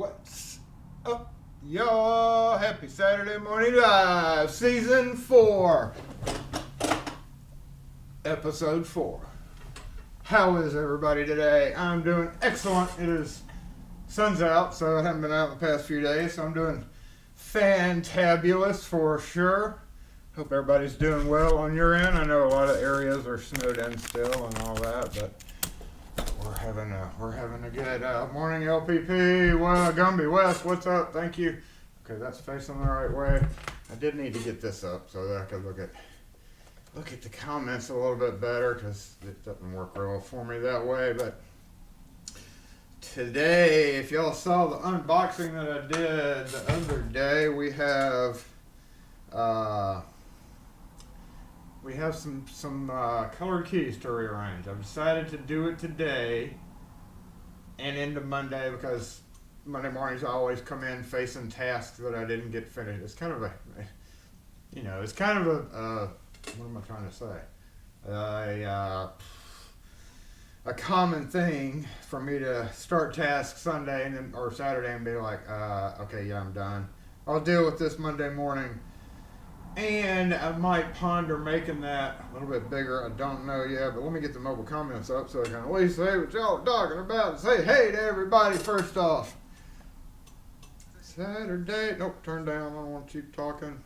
What's up, y'all? Happy Saturday Morning Live, Season 4, Episode 4. How is everybody today? I'm doing excellent. It is sun's out, so I haven't been out the past few days, so I'm doing fantabulous for sure. Hope everybody's doing well on your end. I know a lot of areas are snowed in still and all that, but we're having a good morning. LPP. Well, Gumby West, what's up? Thank you. Okay, that's facing the right way. I did need to get this up so that I could look at the comments a little bit better, because it doesn't work real for me that way. But today, if y'all saw the unboxing that I did the other day, we have some colored keys to rearrange. I've decided to do it today and into Monday, because Monday mornings I always come in facing tasks that I didn't get finished. It's kind of a, what am I trying to say? A common thing for me to start tasks Sunday or Saturday and be like, okay, yeah, I'm done. I'll deal with this Monday morning. And I might ponder making that a little bit bigger. I don't know yet, but let me get the mobile comments up so I can at least say what y'all are talking about and say hey to everybody first off. Saturday. Nope, turn down. I don't want to keep talking.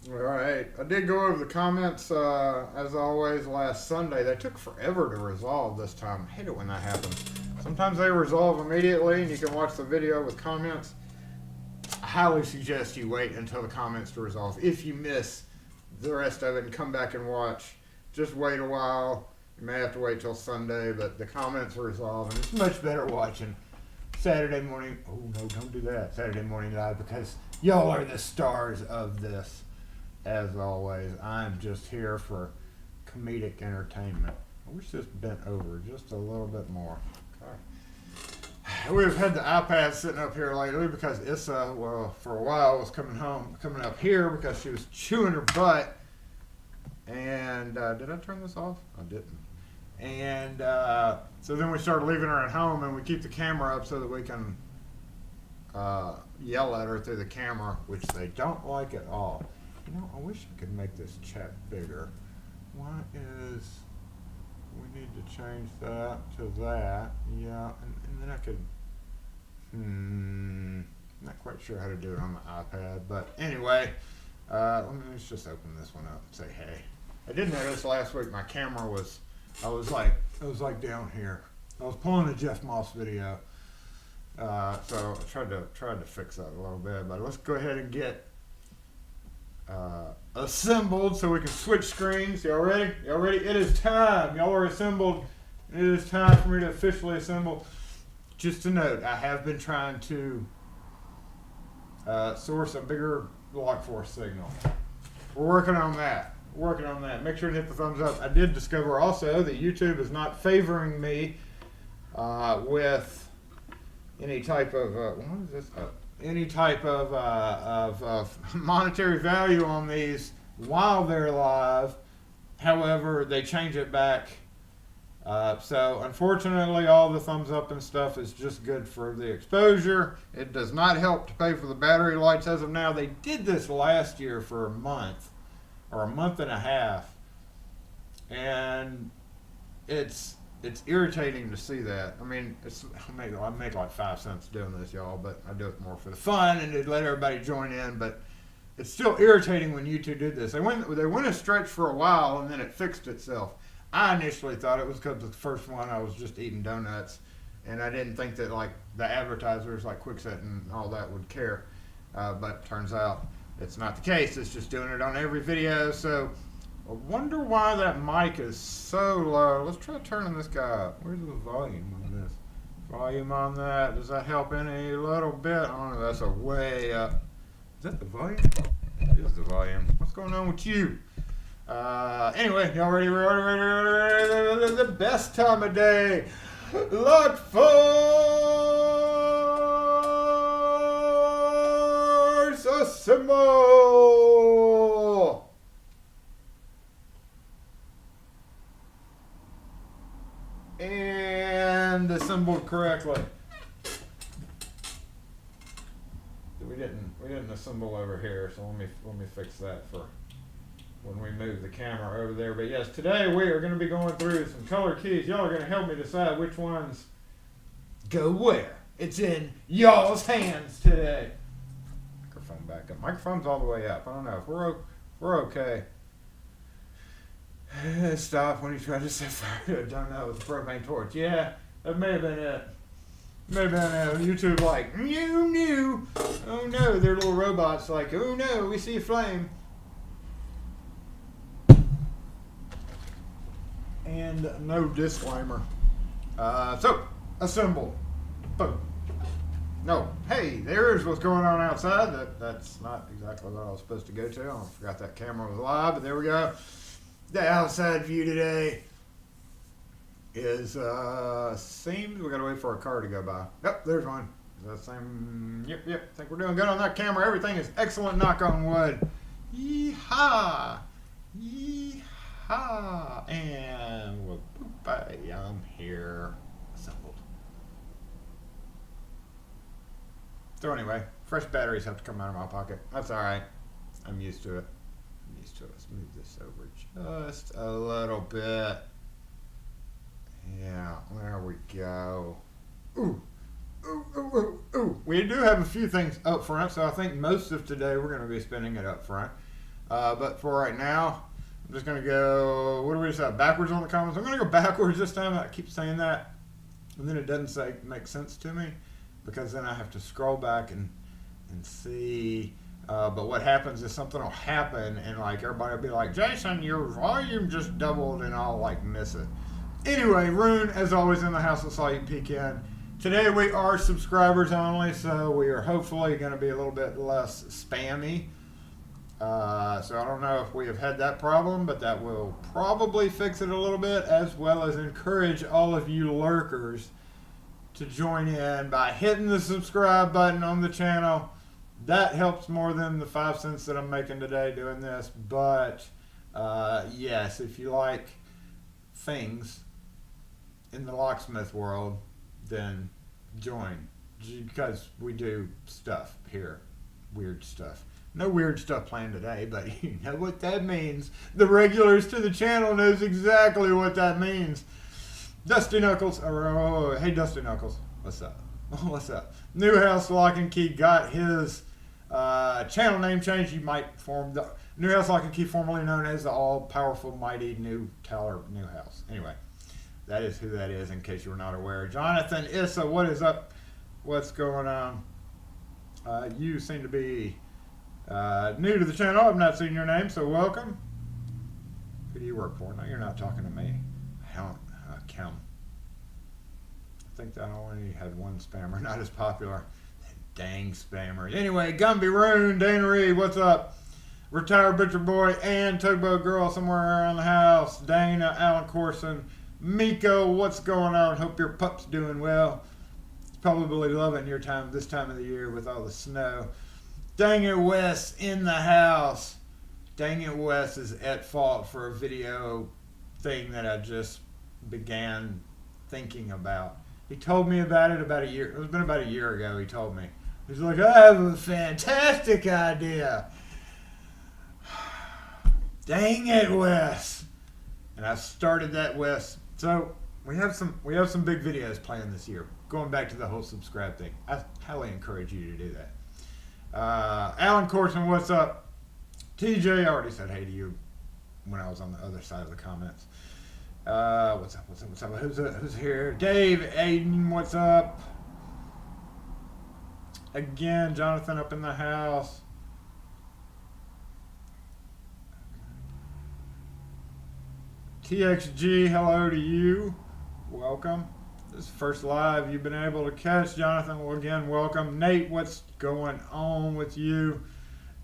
All right. I did go over the comments, as always, last Sunday. They took forever to resolve this time. I hate it when that happens. Sometimes they resolve immediately, and you can watch the video with comments. I highly suggest you wait until the comments to resolve. If you miss the rest of it and come back and watch, just wait a while. You may have to wait till Sunday, but the comments resolve, and it's much better watching Saturday morning. Oh, no, don't do that. Saturday Morning Live, because y'all are the stars of this. As always, I'm just here for comedic entertainment. I wish this bent over just a little bit more. Okay. We've had the iPad sitting up here lately because Issa, well, for a while was coming up here because she was chewing her butt. And did I turn this off? I didn't. And so then we started leaving her at home, and we keep the camera up so that we can yell at her through the camera, which they don't like at all. You know, I wish I could make this chat bigger. We need to change that to that. Yeah, and then I could, not quite sure how to do it on the iPad, but anyway, let's just open this one up and say hey. I did notice last week my camera was, I was like down here. I was pulling a Jeff Moss video, so I tried to fix that a little bit, but let's go ahead and get assembled so we can switch screens. Y'all ready? Y'all ready? It is time. Y'all are assembled. It is time for me to officially assemble. Just a note, I have been trying to source a bigger lock force signal. We're working on that. Make sure to hit the thumbs up. I did discover also that YouTube is not favoring me with any type of what is this? Any type of monetary value on these while they're live. However, they change it back. So unfortunately, all the thumbs up and stuff is just good for the exposure. It does not help to pay for the battery lights as of now. They did this last year for a month or a month and a half, and it's irritating to see that. I mean, I make like 5 cents doing this, y'all, but I do it more for the fun and to let everybody join in. But it's still irritating when YouTube did this. They went a stretch for a while, and then it fixed itself. I initially thought it was because the first one I was just eating donuts, and I didn't think that like the advertisers like Kwikset and all that would care. But turns out it's not the case. It's just doing it on every video. So I wonder why that mic is so low. Let's try turning this guy up. Where's the volume on this? Volume on that. Does that help any little bit? I don't know. That's a way up. Is that the volume? It is the volume. What's going on with you? Anyway, y'all ready? The best time of day. Lock force assemble. And assembled correctly. we didn't assemble over here, so let me fix that for when we move the camera over there. But yes, today we are going to be going through some color keys. Y'all are going to help me decide which ones go where. It's in y'all's hands today. Microphone back up. Microphone's all the way up. I don't know if we're okay. Stop when you try to set fire. I don't know, with the propane torch. Yeah, that may have been it. Maybe YouTube like, new. Oh no, they're little robots like, oh no, we see a flame. And no disclaimer. So, assemble. Boom. No, hey, there's what's going on outside. That's not exactly what I was supposed to go to. I forgot that camera was live, but there we go. The outside view today is seems we gotta wait for a car to go by. Yep, there's one. Is that same? Yep. I think we're doing good on that camera. Everything is excellent. Knock on wood. Yeehaw! And I'm here, assembled. So anyway, fresh batteries have to come out of my pocket. That's all right. I'm used to it. Let's move this over just a little bit. Yeah, there we go. Ooh. We do have a few things up front, so I think most of today we're going to be spending it up front. But for right now, I'm just going to go, what do we decide, backwards on the comments? I'm going to go backwards this time. I keep saying that, and then it doesn't make sense to me, because then I have to scroll back and see. But what happens is something will happen, and like everybody will be like, Jason, your volume just doubled, and I'll like miss it. Anyway, Rune, as always, in the house, I saw you peek in. Today we are subscribers only, so we are hopefully going to be a little bit less spammy. So I don't know if we have had that problem, but that will probably fix it a little bit, as well as encourage all of you lurkers to join in by hitting the subscribe button on the channel. That helps more than the 5 cents that I'm making today doing this. But yes, if you like things in the locksmith world, then join, because we do stuff here, weird stuff. No weird stuff planned today, but you know what that means. The regulars to the channel knows exactly what that means. Dusty Knuckles, hey Dusty Knuckles, what's up? What's up? New House Lock and Key got his channel name changed. You might form the New House Lock and Key, formerly known as the all-powerful, mighty new Teller New House. Anyway, that is who that is, in case you were not aware. Jonathan Issa, what is up? What's going on? You seem to be new to the channel. I've not seen your name, so welcome. Who do you work for? No, you're not talking to me. Kim. I think that only had one spammer, not as popular. Dang spammers. Anyway, Gumby Rune, Dana Reed, what's up? Retired Butcher Boy and Tugboat Girl somewhere around the house. Dana, Alan Corson, Miko, what's going on? Hope your pup's doing well. Probably loving your time this time of the year with all the snow. Dang it, Wes in the house. Dang it, Wes is at fault for a video thing that I just began thinking about. He told me about it about a year. It was been about a year ago. He told me. He's like, I have a fantastic idea. Dang it, Wes. And I started that, Wes. So we have some big videos planned this year. Going back to the whole subscribe thing. I highly encourage you to do that. Alan Corson, what's up? TJ, I already said hey to you when I was on the other side of the comments. What's up? Who's here? Dave, Aiden, what's up? Again, Jonathan up in the house. TXG, hello to you. Welcome. This is the first live you've been able to catch. Jonathan, well, again, welcome. Nate, what's going on with you?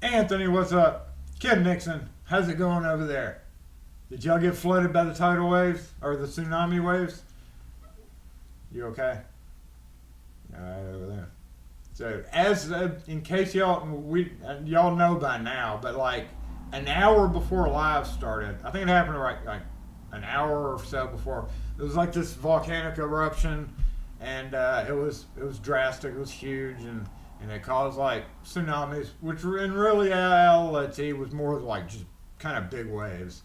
Anthony, what's up? Kim Nixon, how's it going over there? Did y'all get flooded by the tidal waves or the tsunami waves? You okay? All right, over there. So, as in case y'all know by now, but like an hour before live started, I think it happened like an hour or so before. It was like this volcanic eruption, and it was drastic. It was huge, and and it caused like tsunamis, which were in reality was more like just kind of big waves.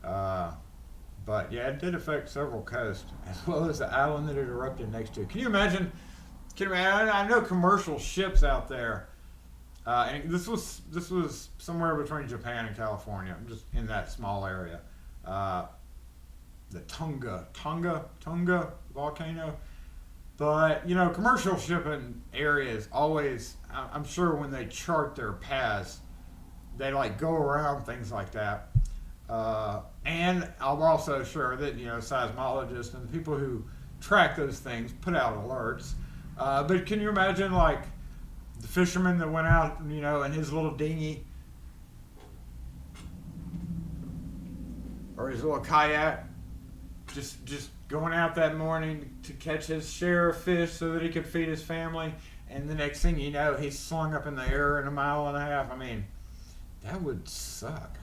But yeah, it did affect several coasts, as well as the island that it erupted next to. Can you imagine? I know commercial ships out there, and this was somewhere between Japan and California, just in that small area. The Tonga volcano. But commercial shipping areas always. I'm sure when they chart their paths, they like go around things like that. And I'm also sure that seismologists and people who track those things put out alerts. But can you imagine like the fisherman that went out, in his little dinghy or his little kayak, just going out that morning to catch his share of fish so that he could feed his family, and the next thing you know, he's slung up in the air in a mile and a half. I mean, that would suck.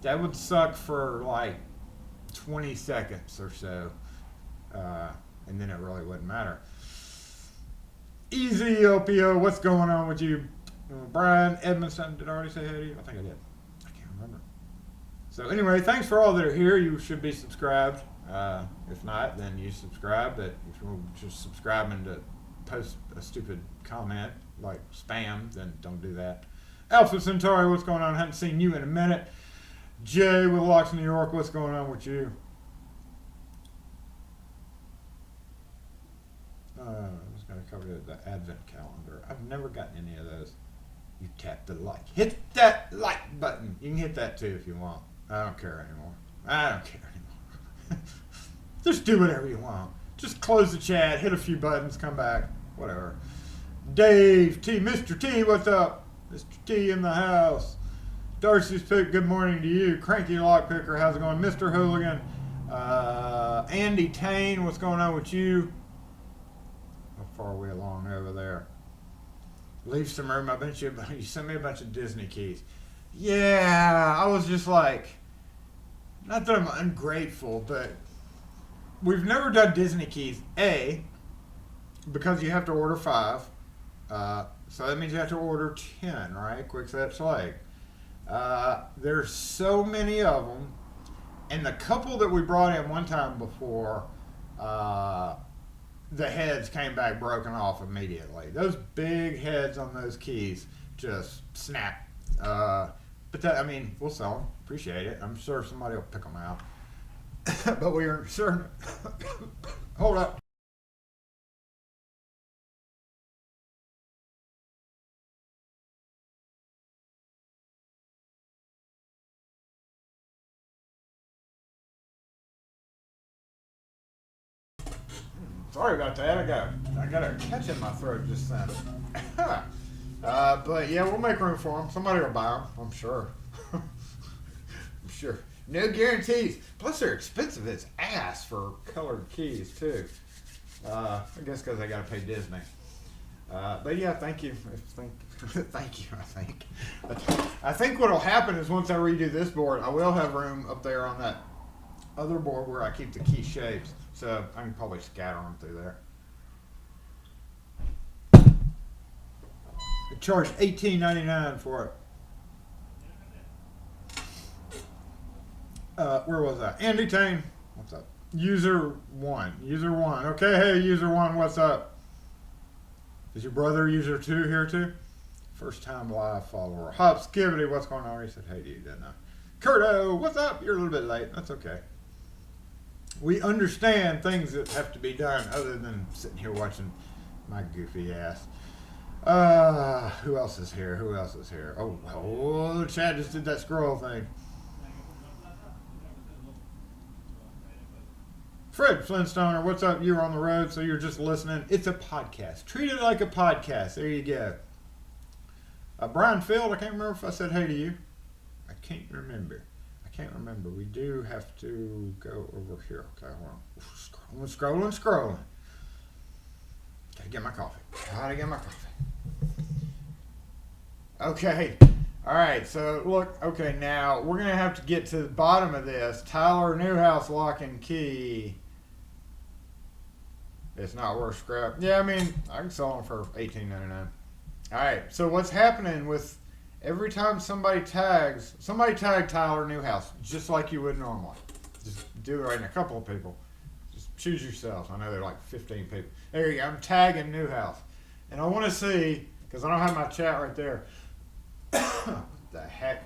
That would suck for like 20 seconds or so, and then it really wouldn't matter. Easy OPO, what's going on with you? Brian Edmondson, did I already say hey to you? I think I did. I can't remember. So anyway, thanks for all that are here. You should be subscribed. If not, then you subscribe. But if you're just subscribing to post a stupid comment like spam, then don't do that. Alpha Centauri, what's going on? I haven't seen you in a minute. Jay with Locks, New York, what's going on with you? I was going to cover the Advent calendar. I've never gotten any of those. You tap the like. Hit that like button. You can hit that too if you want. I don't care anymore. Just do whatever you want. Just close the chat, hit a few buttons, come back, whatever. Dave T, Mr. T, what's up? Mr. T in the house. Darcy's pick, good morning to you. Cranky Lockpicker, how's it going? Mr. Hooligan. Andy Tane, what's going on with you? How far are we along over there? Leave some room. I bet you sent me a bunch of Disney keys. Yeah, I was just like, not that I'm ungrateful, but we've never done Disney keys. A, because you have to order 5. So that means you have to order 10, right? Quick set slag. There's so many of them. And the couple that we brought in one time before, the heads came back broken off immediately. Those big heads on those keys just snap. But that, we'll sell them. Appreciate it. I'm sure somebody will pick them out. But we are certain. Hold up. Sorry about that. I got a catch in my throat just then. But yeah, we'll make room for them. Somebody will buy them, I'm sure. I'm sure. No guarantees. Plus, they're expensive as ass for colored keys too. I guess because I got to pay Disney. But yeah, thank you. Thank you. I think what'll happen is once I redo this board, I will have room up there on that other board where I keep the key shapes. So I can probably scatter them through there. I charged $18.99 for it. Where was I? Andy Tane, what's up? User 1. Okay, hey, User 1, what's up? Is your brother User 2 here too? First time live follower. Hop Skivity, what's going on? He said hey to you, didn't I? Curto, what's up? You're a little bit late. That's okay. We understand things that have to be done other than sitting here watching my goofy ass. Who else is here? Oh, Chad just did that scroll thing. Fred Flintstoner, what's up? You're on the road, so you're just listening. It's a podcast. Treat it like a podcast. There you go. Brian Field, I can't remember if I said hey to you. I can't remember. We do have to go over here. Okay, hold on. Scrolling. Gotta get my coffee. Okay. All right. So look. Okay. Now we're gonna have to get to the bottom of this. Tyler Newhouse lock and key. It's not worth scrap. Yeah, I can sell them for $18.99. All right. So what's happening with every time somebody tag Tyler Newhouse, just like you would normally. Just do it right in a couple of people. Just choose yourself. I know there are like 15 people. There you go. I'm tagging Newhouse. And I want to see, because I don't have my chat right there. What the heck?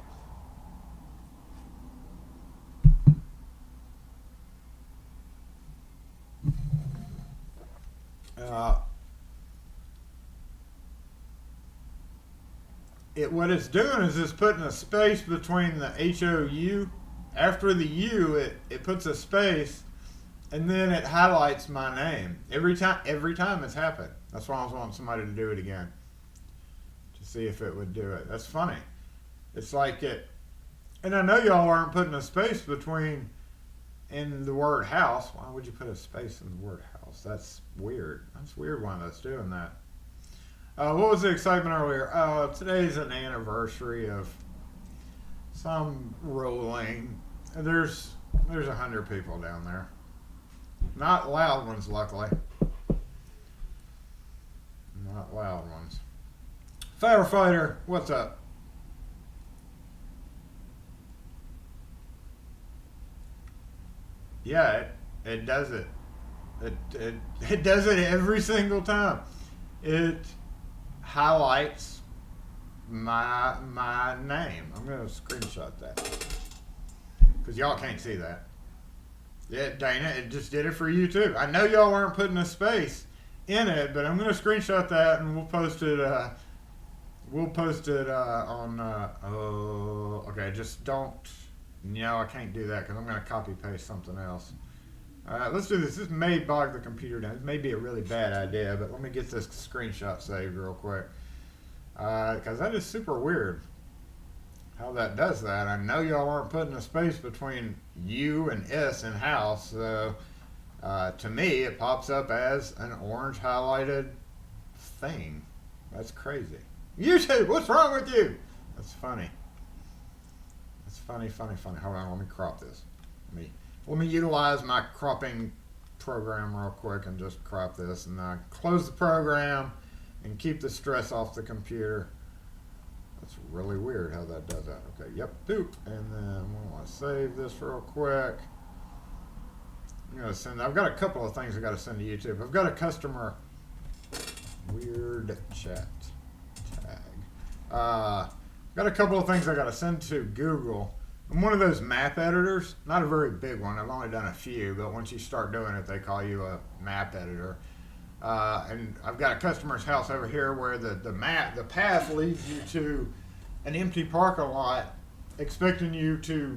What it's doing is it's putting a space between the HOU. After the U, it puts a space, and then it highlights my name every time. Every time it's happened. That's why I was wanting somebody to do it again to see if it would do it. That's funny. It's like it, and I know y'all aren't putting a space between in the word house. Why would you put a space in the word house? That's weird. That's weird why that's doing that. What was the excitement earlier? Today's an anniversary of some ruling. There's 100 people down there. Not loud ones, luckily. Not loud ones. Firefighter, what's up? Yeah, it does it. It does it every single time. It highlights my name. I'm gonna screenshot that because y'all can't see that. Yeah, Dana, it just did it for you too. I know y'all aren't putting a space in it, but I'm gonna screenshot that and we'll post it. On. Okay, just don't. No, I can't do that because I'm gonna copy paste something else. Let's do this. This may bog the computer down. This may be a really bad idea, but let me get this screenshot saved real quick. Because that is super weird how that does that. I know y'all aren't putting a space between U and S in house, so to me it pops up as an orange highlighted thing. That's crazy. YouTube, what's wrong with you? That's funny. That's funny. Hold on, let me crop this. Let me utilize my cropping program real quick and just crop this, and then close the program and keep the stress off the computer. That's really weird how that does that. Okay, yep, doop. And then we want to save this real quick. I've got a couple of things I got to send to YouTube. I've got a customer weird chat tag. Got a couple of things I got to send to Google. I'm one of those map editors, not a very big one. I've only done a few, but once you start doing it, they call you a map editor. And I've got a customer's house over here where the path leads you to an empty parking lot, expecting you to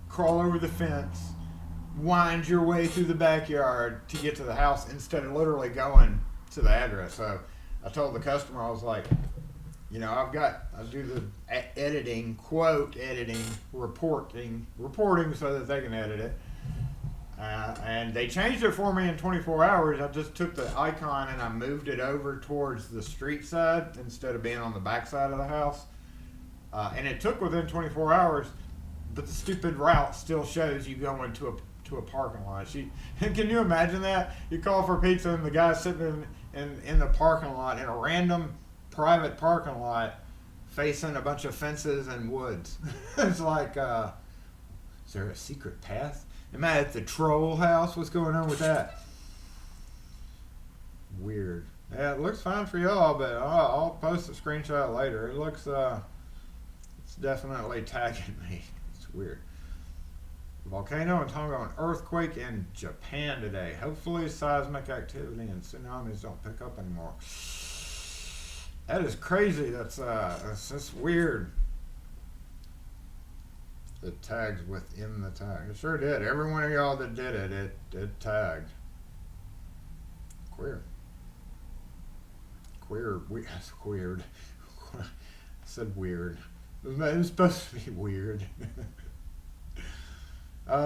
crawl over the fence, wind your way through the backyard to get to the house instead of literally going to the address. So I told the customer, I was like, I do the editing, quote editing, reporting so that they can edit it. And they changed it for me in 24 hours. I just took the icon and I moved it over towards the street side instead of being on the back side of the house. And it took within 24 hours, but the stupid route still shows you going to a parking lot. Can you imagine that? You call for pizza and the guy's sitting in the parking lot in a random private parking lot facing a bunch of fences and woods. It's like, is there a secret path? Am I at the troll house? What's going on with that? Weird. Yeah, it looks fine for y'all, but I'll post a screenshot later. It looks, it's definitely tagging me. It's weird. Volcano in Tonga, an earthquake in Japan today. Hopefully seismic activity and tsunamis don't pick up anymore. That is crazy. That's just weird. It tags within the tag. It sure did. Every one of y'all that did it, it tagged. Queer. That's weird. I said weird. It was supposed to be weird. There's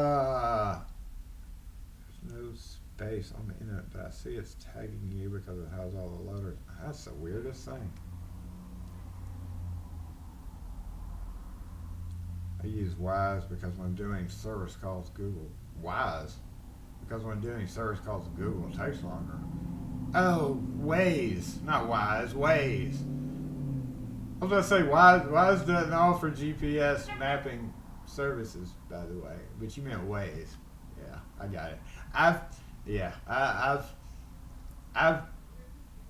no space on the internet, but I see it's tagging you because it has all the letters. That's the weirdest thing. I use Wise because when doing service calls Google. Wise? Because when doing service calls Google, it takes longer. Oh, Waze, not Wise, Waze. I was going to say Wise doesn't offer GPS mapping services, by the way, but you meant Waze. Yeah, I got it. I've I've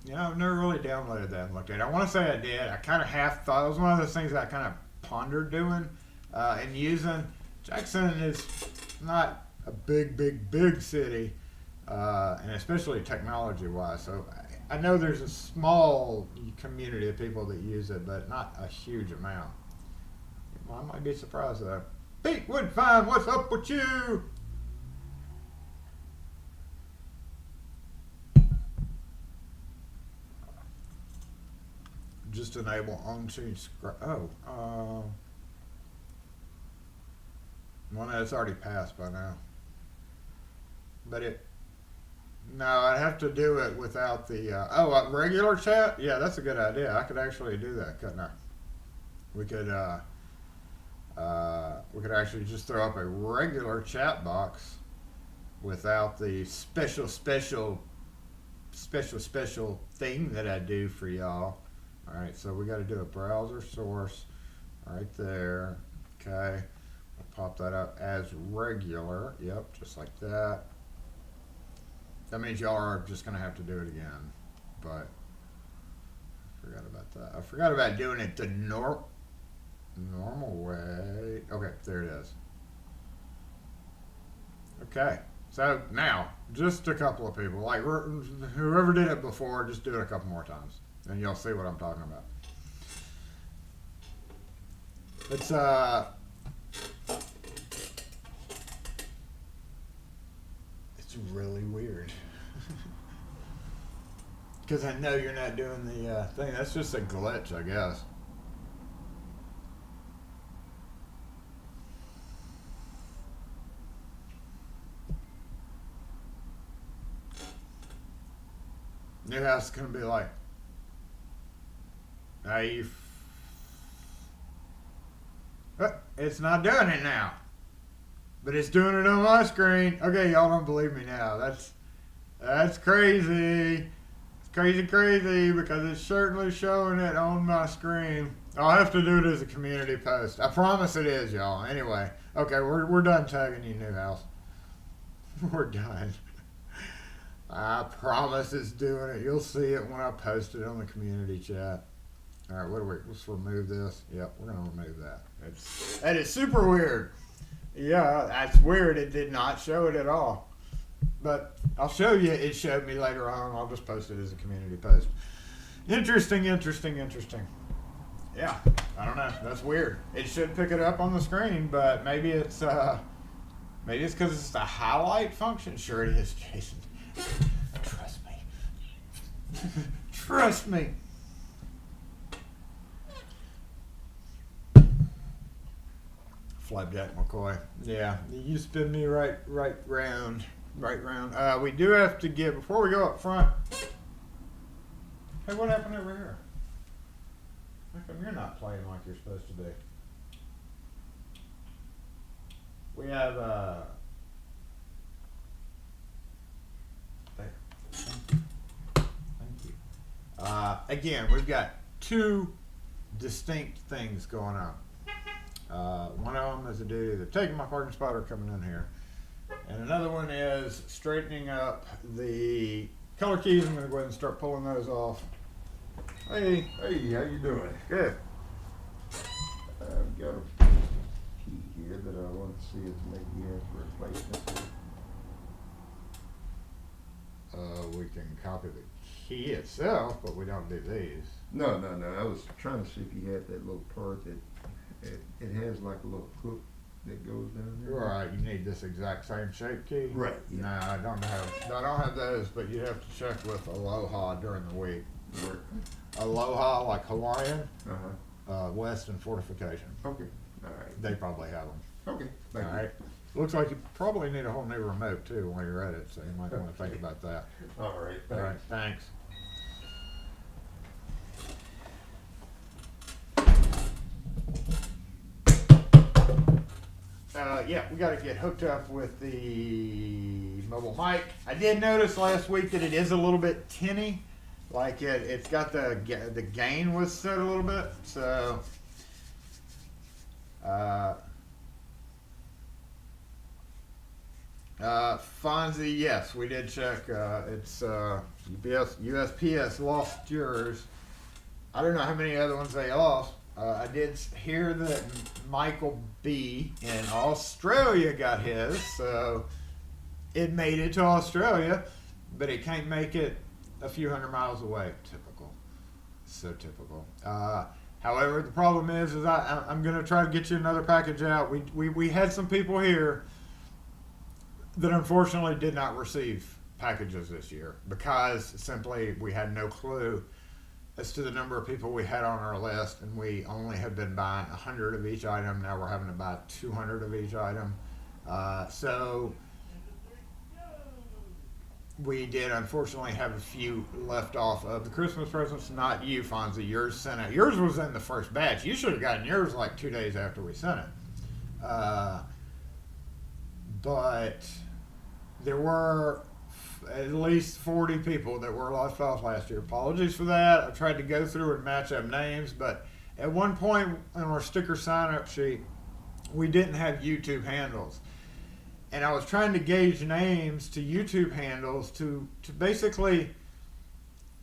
never really downloaded that and looked at it. I want to say I did. I kind of half thought it was one of those things that I kind of pondered doing and using. Jackson is not a big city, and especially technology-wise. So I know there's a small community of people that use it, but not a huge amount. Well, I might be surprised though. Pete Woodfine, what's up with you? Just enable on-screen scroll. Well, no, it's already passed by now. But no, I'd have to do it without the, regular chat? Yeah, that's a good idea. I could actually do that, couldn't I? We could actually just throw up a regular chat box without the special thing that I do for y'all. All right, so we got to do a browser source right there. Okay, we'll pop that up as regular. Yep, just like that. That means y'all are just going to have to do it again. But I forgot about that. I forgot about doing it the normal way. Okay, there it is. Okay, so now, just a couple of people. Like, whoever did it before, just do it a couple more times. And you'll see what I'm talking about. It's really weird. Because I know you're not doing the thing. That's just a glitch, I guess. New house is going to be like, it's not doing it now, but it's doing it on my screen. Okay, y'all don't believe me now. That's crazy. It's crazy because it's certainly showing it on my screen. I'll have to do it as a community post. I promise it is, y'all. Anyway, okay, we're done tagging you, new house. We're done. I promise it's doing it. You'll see it when I post it on the community chat. All right, let's remove this. Yep, we're going to remove that. That is super weird. Yeah, that's weird. It did not show it at all. But I'll show you. It showed me later on. I'll just post it as a community post. Interesting. Yeah, I don't know. That's weird. It should pick it up on the screen, but maybe it's because it's the highlight function. Sure it is, Jason. Trust me. Trust me. Flapjack McCoy. Yeah, you spin me right round. We do have to get, before we go up front. Hey, what happened over here? How come you're not playing like you're supposed to be? We have, there. Thank you. Again, we've got two distinct things going on. One of them is the duty of taking my parking spot or coming in here. And another one is straightening up the color keys. I'm going to go ahead and start pulling those off. Hey, how you doing? Good. I've got a key here that I want to see if maybe has replacement. We can copy the key itself, but we don't do these. No. I was trying to see if you had that little part that it has like a little hook that goes down there. Right, you need this exact same shape key? Right, yeah. No, I don't have those, but you have to check with Aloha during the week. Where? Aloha, like Hawaiian, Western Fortification. Okay, all right. They probably have them. Okay, thank you. All right. Looks like you probably need a whole new remote too while you're at it, so you might want to think about that. All right, thanks. All right, thanks. yeah, we got to get hooked up with the mobile mic. I did notice last week that it is a little bit tinny, like it's got the gain was set a little bit. So, Fonzie, yes, we did check. It's USPS lost yours. I don't know how many other ones they lost. I did hear that Michael B in Australia got his, so it made it to Australia, but it can't make it a few hundred miles away. Typical. So typical. However, the problem is I'm going to try to get you another package out. We had some people here that unfortunately did not receive packages this year because simply we had no clue as to the number of people we had on our list, and we only have been buying 100 of each item. Now we're having to buy 200 of each item. So we did unfortunately have a few left off of the Christmas presents. Not you, Fonzie. Yours sent out. Yours was in the first batch. You should have gotten yours like 2 days after we sent it. But there were at least 40 people that were left off last year. Apologies for that. I tried to go through and match up names, but at one point on our sticker sign-up sheet, we didn't have YouTube handles. And I was trying to gauge names to YouTube handles to basically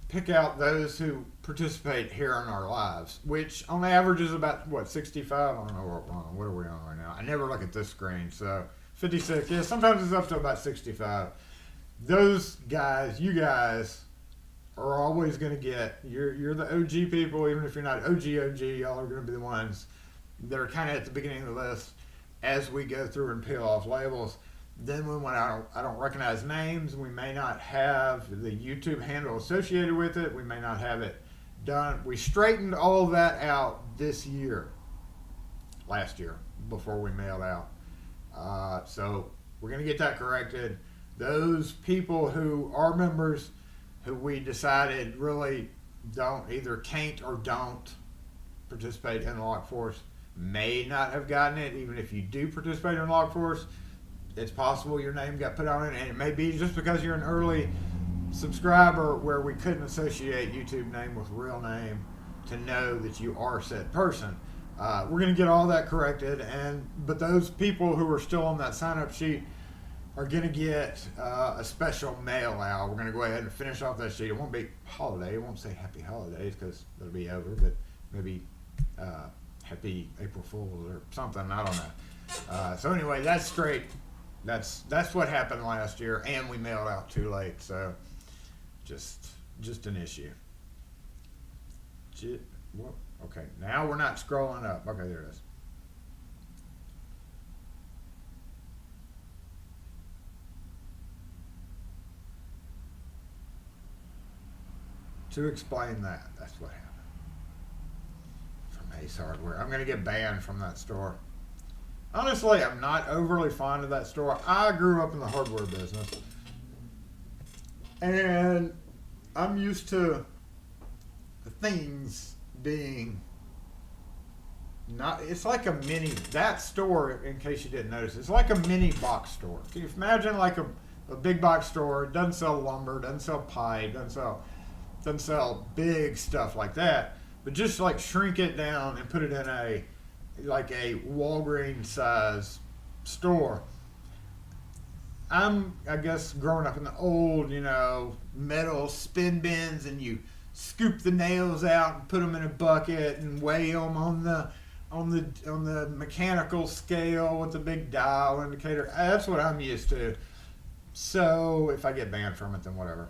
pick out those who participate here in our lives, which on average is about, what, 65? I don't know what are we on right now. I never look at this screen, so 56. Yeah, sometimes it's up to about 65. Those guys, you guys, are always going to get, you're the OG people, even if you're not OG, y'all are going to be the ones that are kind of at the beginning of the list as we go through and peel off labels. Then when I don't recognize names, we may not have the YouTube handle associated with it. We may not have it done. We straightened all that out last year, before we mailed out. So we're going to get that corrected. Those people who are members who we decided really can't or don't participate in the Lock Force may not have gotten it. Even if you do participate in Lock Force, it's possible your name got put on it, and it may be just because you're an early subscriber where we couldn't associate YouTube name with real name to know that you are said person. We're going to get all that corrected, but those people who are still on that sign-up sheet are going to get a special mail out. We're going to go ahead and finish off that sheet. It won't be holiday. It won't say Happy Holidays because it'll be over, but maybe Happy April Fools or something. I don't know. So anyway, that's great. That's what happened last year, and we mailed out too late. So just an issue. Okay, now we're not scrolling up. Okay, there it is. To explain that's what happened. From Ace Hardware. I'm going to get banned from that store. Honestly, I'm not overly fond of that store. I grew up in the hardware business, and I'm used to the things being it's like a mini, that store, in case you didn't notice, it's like a mini box store. Can you imagine like a big box store? It doesn't sell lumber, doesn't sell pipe, doesn't sell big stuff like that, but just like shrink it down and put it in a Walgreens size store. I guess growing up in the old, metal spin bins, and you scoop the nails out and put them in a bucket and weigh them on the mechanical scale with the big dial indicator. That's what I'm used to. So if I get banned from it, then whatever.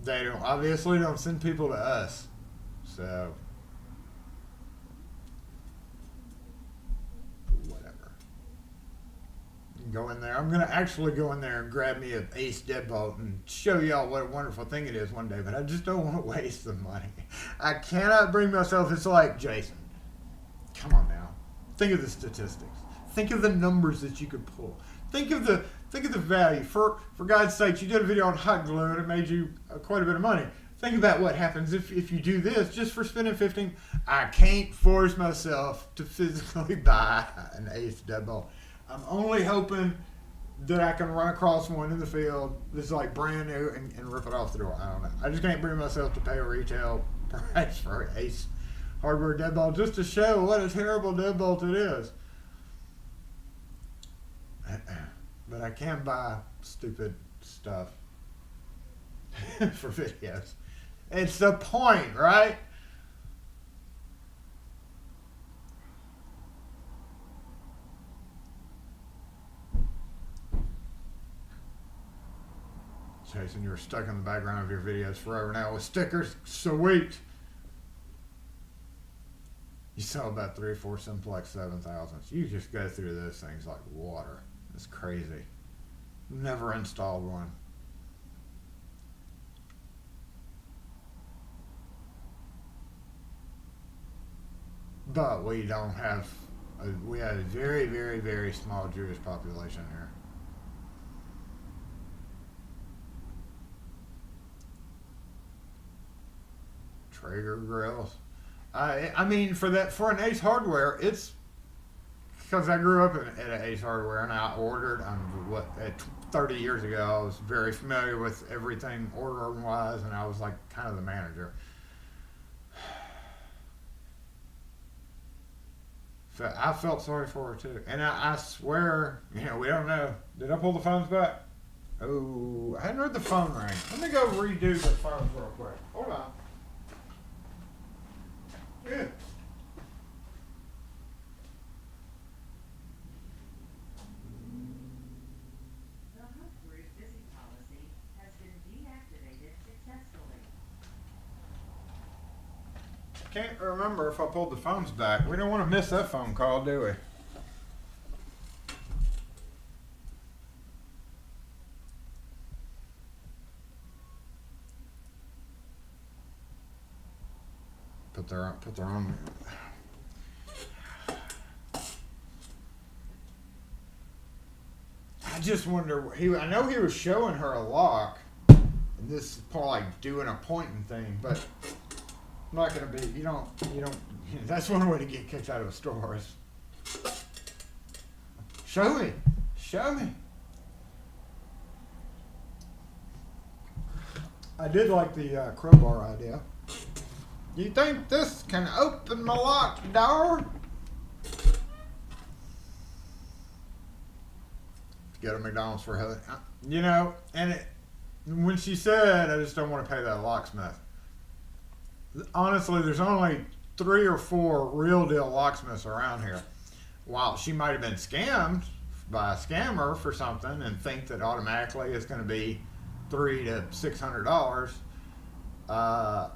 They obviously don't send people to us. So whatever. Go in there. I'm going to actually go in there and grab me an Ace deadbolt and show y'all what a wonderful thing it is one day, but I just don't want to waste the money. I cannot bring myself. It's like, Jason, come on now. Think of the statistics. Think of the numbers that you could pull. Think of the value. For God's sakes, you did a video on hot glue and it made you quite a bit of money. Think about what happens if you do this just for spending $15. I can't force myself to physically buy an Ace deadbolt. I'm only hoping that I can run across one in the field that's like brand new and rip it off the door. I don't know. I just can't bring myself to pay a retail price for Ace Hardware deadbolt just to show what a terrible deadbolt it is. But I can buy stupid stuff for videos. It's the point, right? Jason, you were stuck in the background of your videos forever now with stickers. Sweet. You sell about 3 or 4 simplex 7000s. You just go through those things like water. It's crazy. Never installed one. But we don't have, we have a very, very, very small Jewish population here. Traeger grills. I mean, for an Ace Hardware, it's because I grew up at an Ace Hardware and I ordered. 30 years ago, I was very familiar with everything ordering wise, and I was like kind of the manager. So I felt sorry for her too, and I swear, we don't know. Did I pull the phones back? Oh, I hadn't heard the phone ring. Let me go redo the phones real quick. Hold on. Yeah. The Huckberry busy policy has been deactivated successfully. Can't remember if I pulled the phones back. We don't want to miss that phone call, do we? Put their own. I just wonder. I know he was showing her a lock, and this is probably like doing a pointing thing, but I'm not gonna be. You don't. That's one way to get kicked out of a store. Is show me. I did like the crowbar idea. You think this can open my locked door? Get a McDonald's for Heather. And when she said, I just don't want to pay that locksmith. Honestly, there's only 3 or 4 real deal locksmiths around here. While she might have been scammed by a scammer for something and think that automatically it's going to be $300 to $600,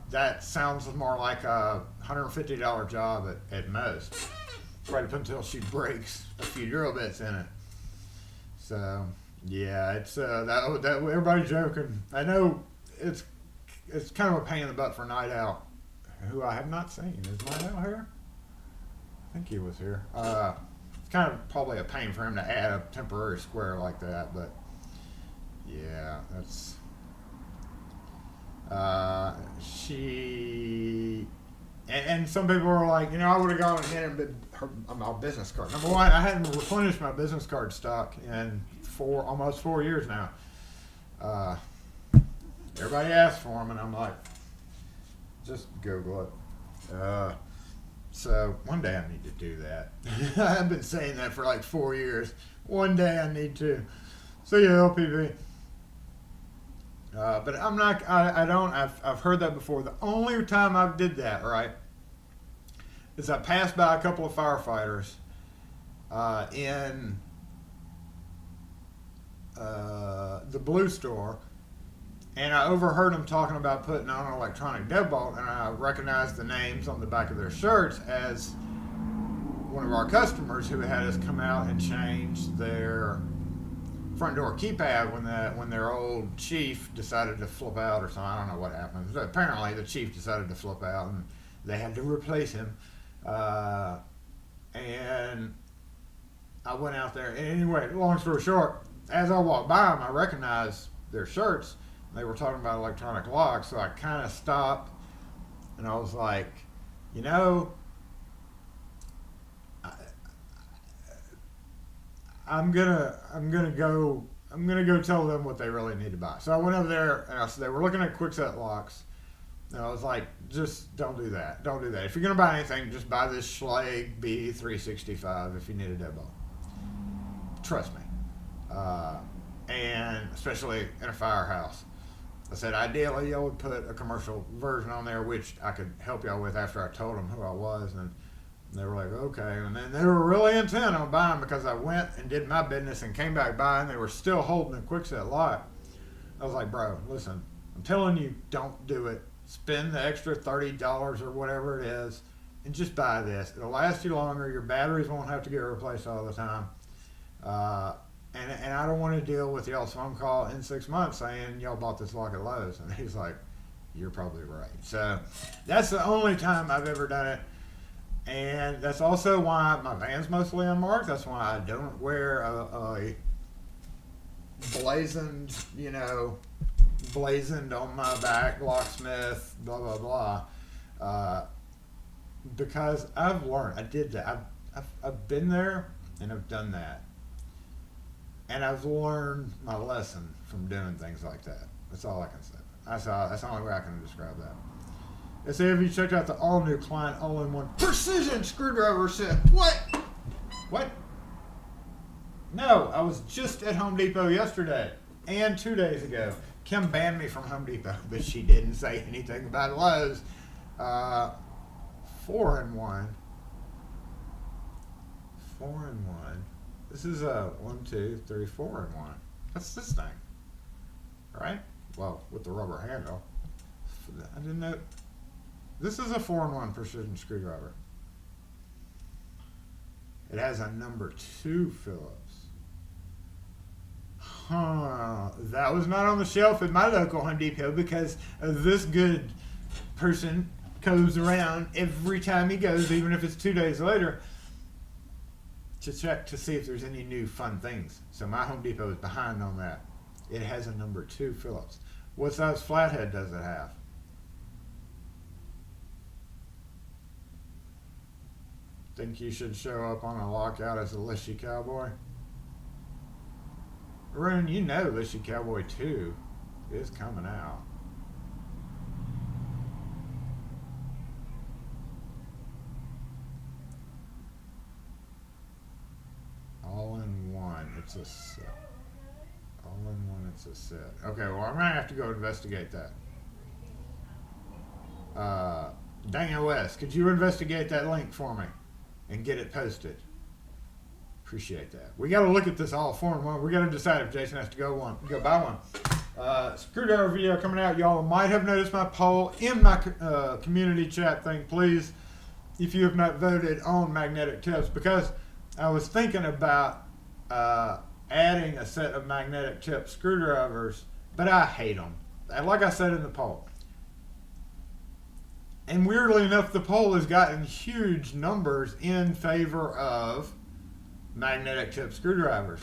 that sounds more like a $150 job at most. Right up until she breaks a few drill bits in it. So yeah, it's that everybody's joking. I know it's kind of a pain in the butt for Night Owl, who I have not seen. Is Night Owl here? I think he was here. It's kind of probably a pain for him to add a temporary square like that, but yeah, that's. She and some people were like, I would have gone and handed my business card. Number one, I hadn't replenished my business card stock in almost 4 years now. Everybody asked for them, and I'm like, just Google it. So one day I need to do that. I've been saying that for like 4 years. One day I need to. So yeah, LPV. But I'm not. I've heard that before. The only time I did that, right, is I passed by a couple of firefighters in the Blue Store, and I overheard them talking about putting on an electronic deadbolt, and I recognized the names on the back of their shirts as one of our customers who had us come out and change their front door keypad when their old chief decided to flip out or something. I don't know what happened. But apparently the chief decided to flip out and they had to replace him. And I went out there. And anyway, long story short, as I walked by them, I recognized their shirts. They were talking about electronic locks, so I kind of stopped and I was like, I'm gonna go tell them what they really need to buy. So I went over there and I said they were looking at quickset locks. And I was like, just don't do that. Don't do that. If you're gonna buy anything, just buy this Schlage B365 if you need a dead ball. Trust me. And especially in a firehouse. I said ideally I would put a commercial version on there, which I could help y'all with after I told them who I was, and they were like, okay. And then they were really intent on buying because I went and did my business and came back by and they were still holding a quickset lock. I was like, bro, listen, I'm telling you, don't do it. Spend the extra $30 or whatever it is and just buy this. It'll last you longer. Your batteries won't have to get replaced all the time. And I don't want to deal with y'all's phone call in 6 months saying y'all bought this lock at Lowe's. And he's like, you're probably right. So that's the only time I've ever done it. And that's also why my van's mostly unmarked. That's why I don't wear a blazoned, blazoned on my back, Locksmith, blah, blah, blah. Because I've learned, I did that. I've been there and I've done that. And I've learned my lesson from doing things like that. That's all I can say. That's the only way I can describe that. Let's say, have you checked out the all-new Klein All-in-One Precision Screwdriver Set? What? What? No, I was just at Home Depot yesterday and 2 days ago. Kim banned me from Home Depot, but she didn't say anything about Lowe's. 4-in-1. 4-in-1. This is a 1, 2, 3, 4-in-1. That's this thing, right? Well, with the rubber handle. I didn't know. This is a 4-in-1 precision screwdriver. It has a number 2 Phillips. Huh. That was not on the shelf at my local Home Depot because this good person goes around every time he goes, even if it's 2 days later, to check to see if there's any new fun things. So my Home Depot is behind on that. It has a number 2 Phillips. What size flathead does it have? Think you should show up on a lockout as a Lishy Cowboy? Arun, you know Lishy Cowboy 2 is coming out. All-in-one, it's a set. All-in-one, it's a set. Okay, well, I'm gonna have to go investigate that. Dang OS, could you investigate that link for me and get it posted? Appreciate that. We got to look at this all 4-in-1. We got to decide if Jason has to go buy one. Screwdriver video coming out. Y'all might have noticed my poll in my community chat thing. Please, if you have not voted on magnetic tips, because I was thinking about adding a set of magnetic tip screwdrivers, but I hate them. And like I said in the poll. And weirdly enough, the poll has gotten huge numbers in favor of magnetic tip screwdrivers.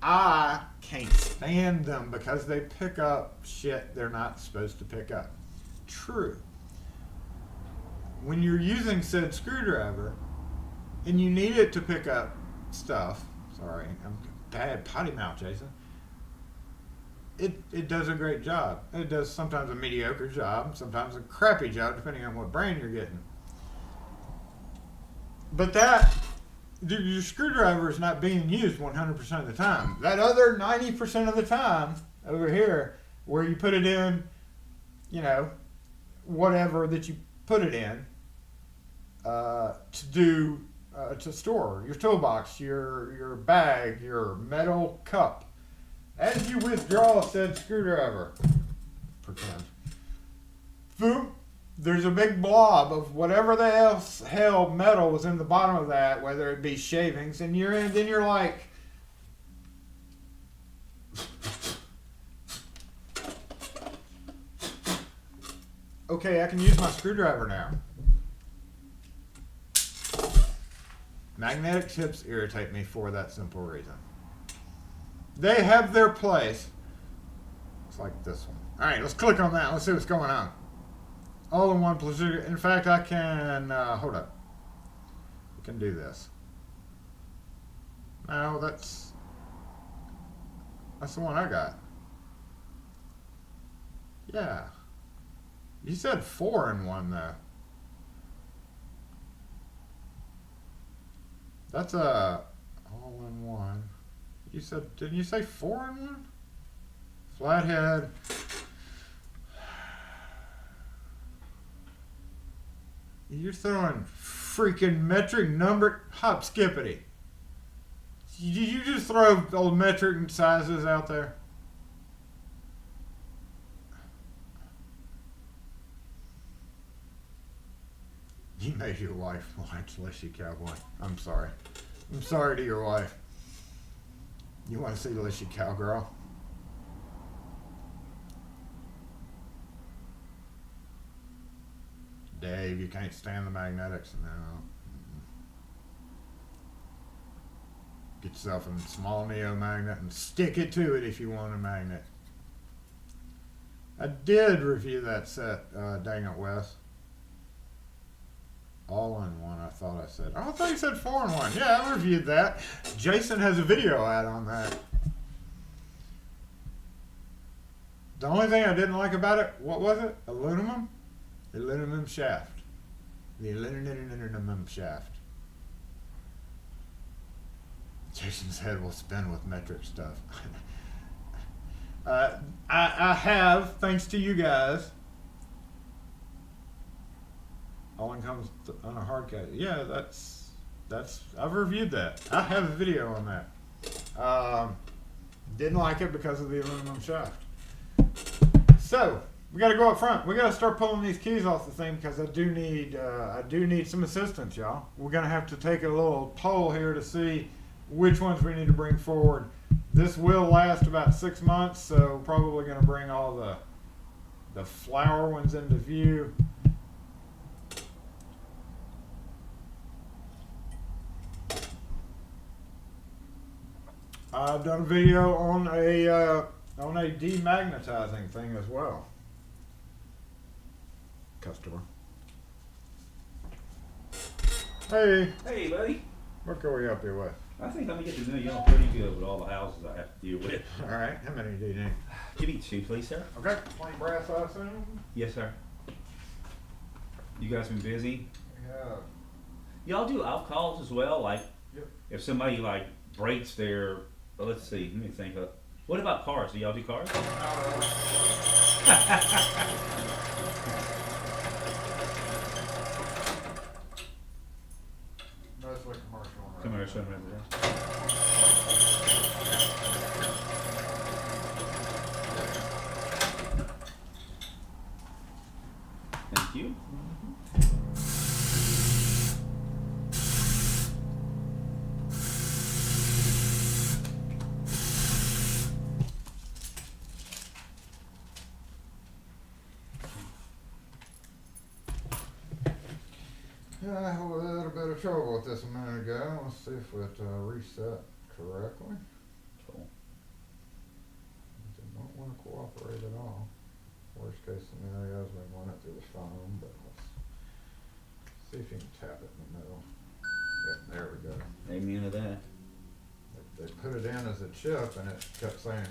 I can't stand them because they pick up shit they're not supposed to pick up. True. When you're using said screwdriver and you need it to pick up stuff, sorry, I'm bad potty mouth, Jason. It does a great job. It does sometimes a mediocre job, sometimes a crappy job, depending on what brand you're getting. But your screwdriver is not being used 100% of the time. That other 90% of the time over here, where you put it in, whatever that you put it in, to store your toolbox, your bag, your metal cup. As you withdraw said screwdriver, pretend, boom, there's a big blob of whatever the hell metal was in the bottom of that, whether it be shavings, and then you're like, okay, I can use my screwdriver now. Magnetic tips irritate me for that simple reason. They have their place. It's like this one. All right, let's click on that. Let's see what's going on. All-in-one precision. In fact, I can, hold up. We can do this. No, that's the one I got. Yeah. You said 4-in-1 though. That's a all-in-one. You said, didn't you say 4-in-1? Flathead. You're throwing freaking metric number hop skippity. Did you just throw old metric sizes out there? You made your wife watch Leshy Cowboy. I'm sorry. I'm sorry to your wife. You want to see Leshy Cowgirl? Dave, you can't stand the magnetics. No. Get yourself a small neo magnet and stick it to it if you want a magnet. I did review that set, dang it, Wes. All-in-one, I thought I said. Oh, I thought you said 4-in-1. Yeah, I reviewed that. Jason has a video out on that. The only thing I didn't like about it, what was it? Aluminum? Aluminum shaft. The aluminum shaft. Jason's head will spin with metric stuff. I have, thanks to you guys. All in comes on a hard case. Yeah, that's. I've reviewed that. I have a video on that. Didn't like it because of the aluminum shaft. So we got to go up front. We got to start pulling these keys off the thing because I do need some assistance, y'all. We're gonna have to take a little poll here to see which ones we need to bring forward. This will last about 6 months, so probably gonna bring all the flower ones into view. I've done a video on a demagnetizing thing as well. Customer. Hey, Hey, buddy. what can we help you with? I think I'm gonna get to know y'all pretty good with all the houses I have to deal with. All right, how many do you need? Give me 2, please, sir. Okay, plain brass, I assume. Yes, sir. You guys been busy? Yeah. Y'all do out calls as well? Like, Yep. if somebody like breaks their, well, let's see, let me think of, what about cars? Do y'all do cars? Mostly commercial. Commercial and residential. Thank you. Yeah, I had a little bit of trouble with this a minute ago. Let's see if it reset correctly. Cool. Did not want to cooperate at all. Worst case scenarios, we run it through the phone, but let's see if you can tap it in the middle. Yep, there we go. Amen to that. They put it in as a chip, and it kept saying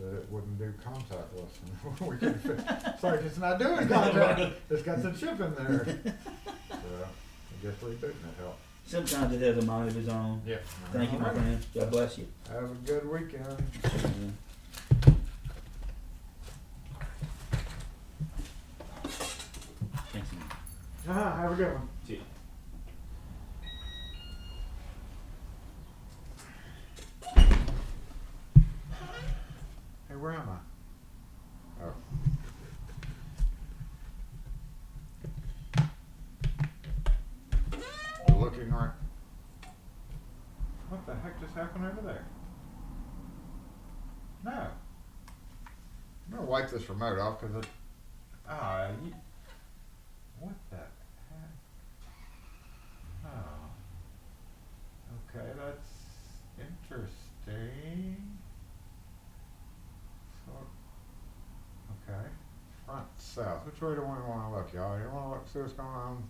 that it wouldn't do contactless. And we couldn't it's like, it's not doing contact. It's got the chip in there. So, I guess rebooting it helped. Sometimes it has a mind of its own. Yeah. Thank you, my friend. God bless you. Have a good weekend. Amen. Thanks, man. Have a good one. See ya. Hey, where am I? Oh. Looking right. What the heck just happened over there? No. I'm gonna wipe this remote off because it. What the heck? Oh. Okay, that's interesting. So, okay. Front south. Which way do we want to look, y'all? You want to look, see what's going on?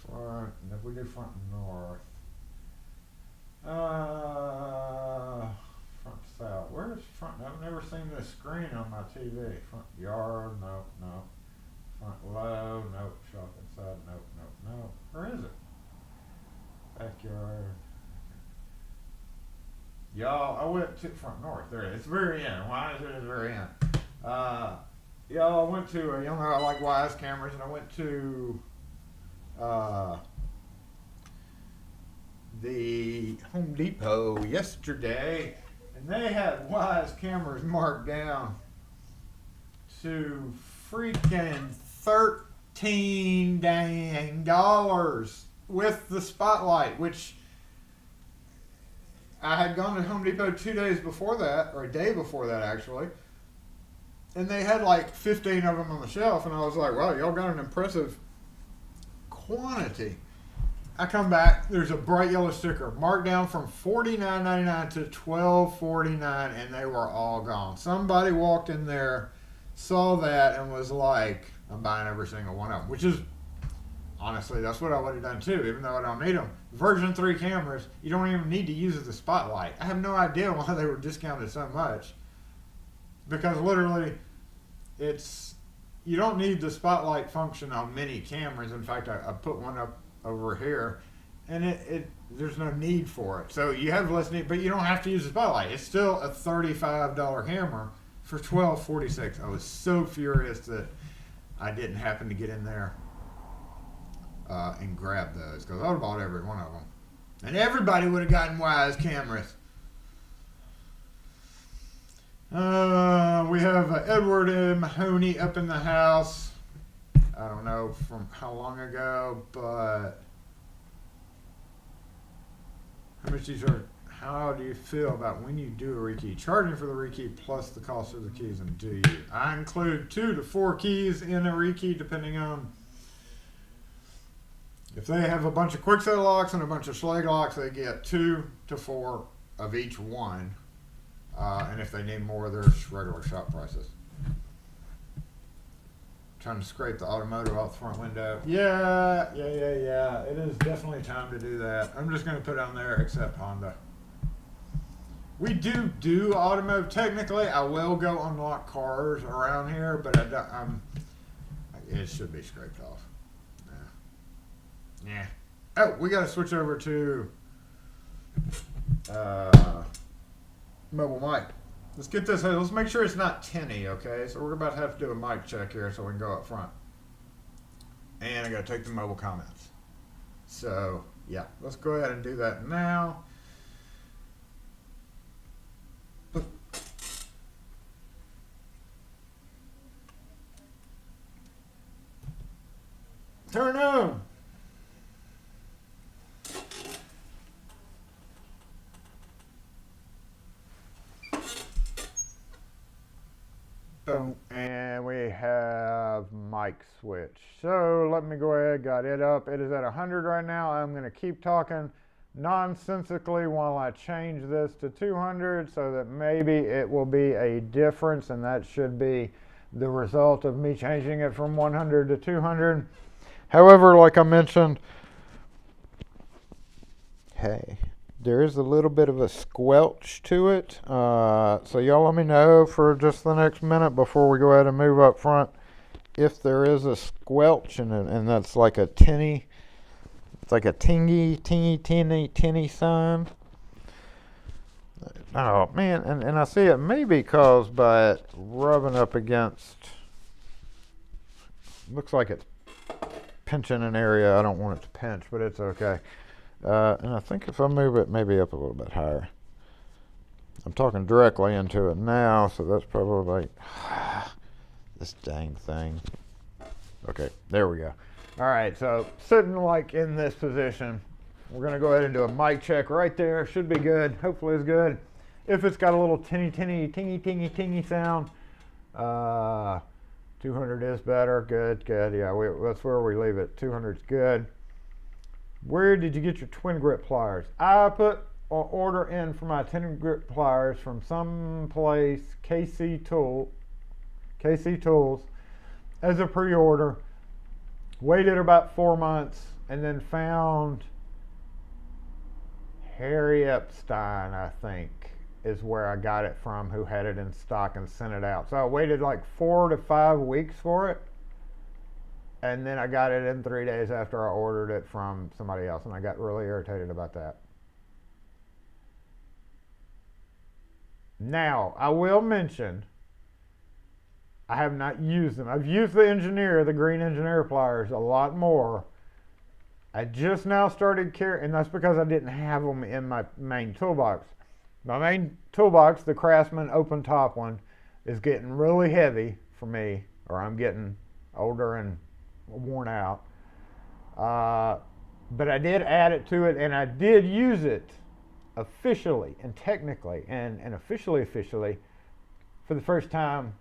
Front, and if we do front north, the screen on my TV. Front yard, no, no. Front low, nope. Shop inside, nope, nope, nope. Where is it? Backyard. Y'all, I went to front north. There it is. It's very end. Why is it at the very end? Y'all, I went to, you know, I like Wise cameras, and I went to the Home Depot yesterday, and they had Wise cameras marked down to freaking $13 dang with the spotlight, which I had gone to Home Depot 2 days before that, or a day before that actually, and they had like 15 of them on the shelf, and I was like, wow, y'all got an impressive quantity. I come back, there's a bright yellow sticker marked down from $49.99 to $12.49, and they were all gone. Somebody walked in there, saw that, and was like, I'm buying every single one of them, which is, honestly, that's what I would have done too, even though I don't need them. Version 3 cameras, you don't even need to use the spotlight. I have no idea why they were discounted so much, because literally, you don't need the spotlight function on many cameras. In fact, I put one up over here, and there's no need for it. So you have less need, but you don't have to use the spotlight. It's still a $35 camera for $12.46. I was so furious that I didn't happen to get in there and grab those, because I would have bought every one of them, and everybody would have gotten Wise cameras. We have Edward M. Mahoney up in the house. I don't know from how long ago, but how much these are? How do you feel about when you do a rekey? Charging for the rekey plus the cost of the keys, and do you? I include 2 to 4 keys in a rekey, depending on if they have a bunch of quick set locks and a bunch of Schlage locks. They get 2 to 4 of each one, and if they need more, there's regular shop prices. Trying to scrape the automotive off the front window. Yeah. It is definitely time to do that. I'm just going to put on there, except Honda. We do automotive. Technically, I will go unlock cars around here, but it should be scraped off. Yeah. Oh, we got to switch over to mobile mic. Let's get this. Let's make sure it's not tinny, okay? So we're about to have to do a mic check here so we can go up front. And I got to take the mobile comments. So, yeah, let's go ahead and do that now. Turn on. Boom. And we have mic switch. So let me go ahead, got it up. It is at 100 right now. I'm going to keep talking nonsensically while I change this to 200 so that maybe it will be a difference, and that should be the result of me changing it from 100 to 200. However, like I mentioned, hey, there is a little bit of a squelch to it. So y'all let me know for just the next minute before we go ahead and move up front if there is a squelch in it, and that's like a tinny, it's like a tinny sound. Oh man, and I see it may be caused by it rubbing up against, looks like it's pinching an area I don't want it to pinch, but it's okay. And I think if I move it maybe up a little bit higher. I'm talking directly into it now, so that's probably this dang thing. Okay, there we go. All right, so sitting like in this position, we're gonna go ahead and do a mic check right there. Should be good. Hopefully it's good. If it's got a little tingy sound, 200 is better. Good. Yeah, that's where we leave it. 200 is good. Where did you get your twin grip pliers? I put an order in for my twin grip pliers from some place, KC Tools, as a pre-order. Waited about 4 months and then found Harry Epstein, I think, is where I got it from, who had it in stock and sent it out. So I waited like 4 to 5 weeks for it, and then I got it in 3 days after I ordered it from somebody else, and I got really irritated about that. Now, I will mention, I have not used them. I've used the green engineer pliers a lot more. I just now started carrying, and that's because I didn't have them in my main toolbox. My main toolbox, the Craftsman open top one, is getting really heavy for me, or I'm getting older and worn out. But I did add it to it, and I did use it officially and technically and officially for the first time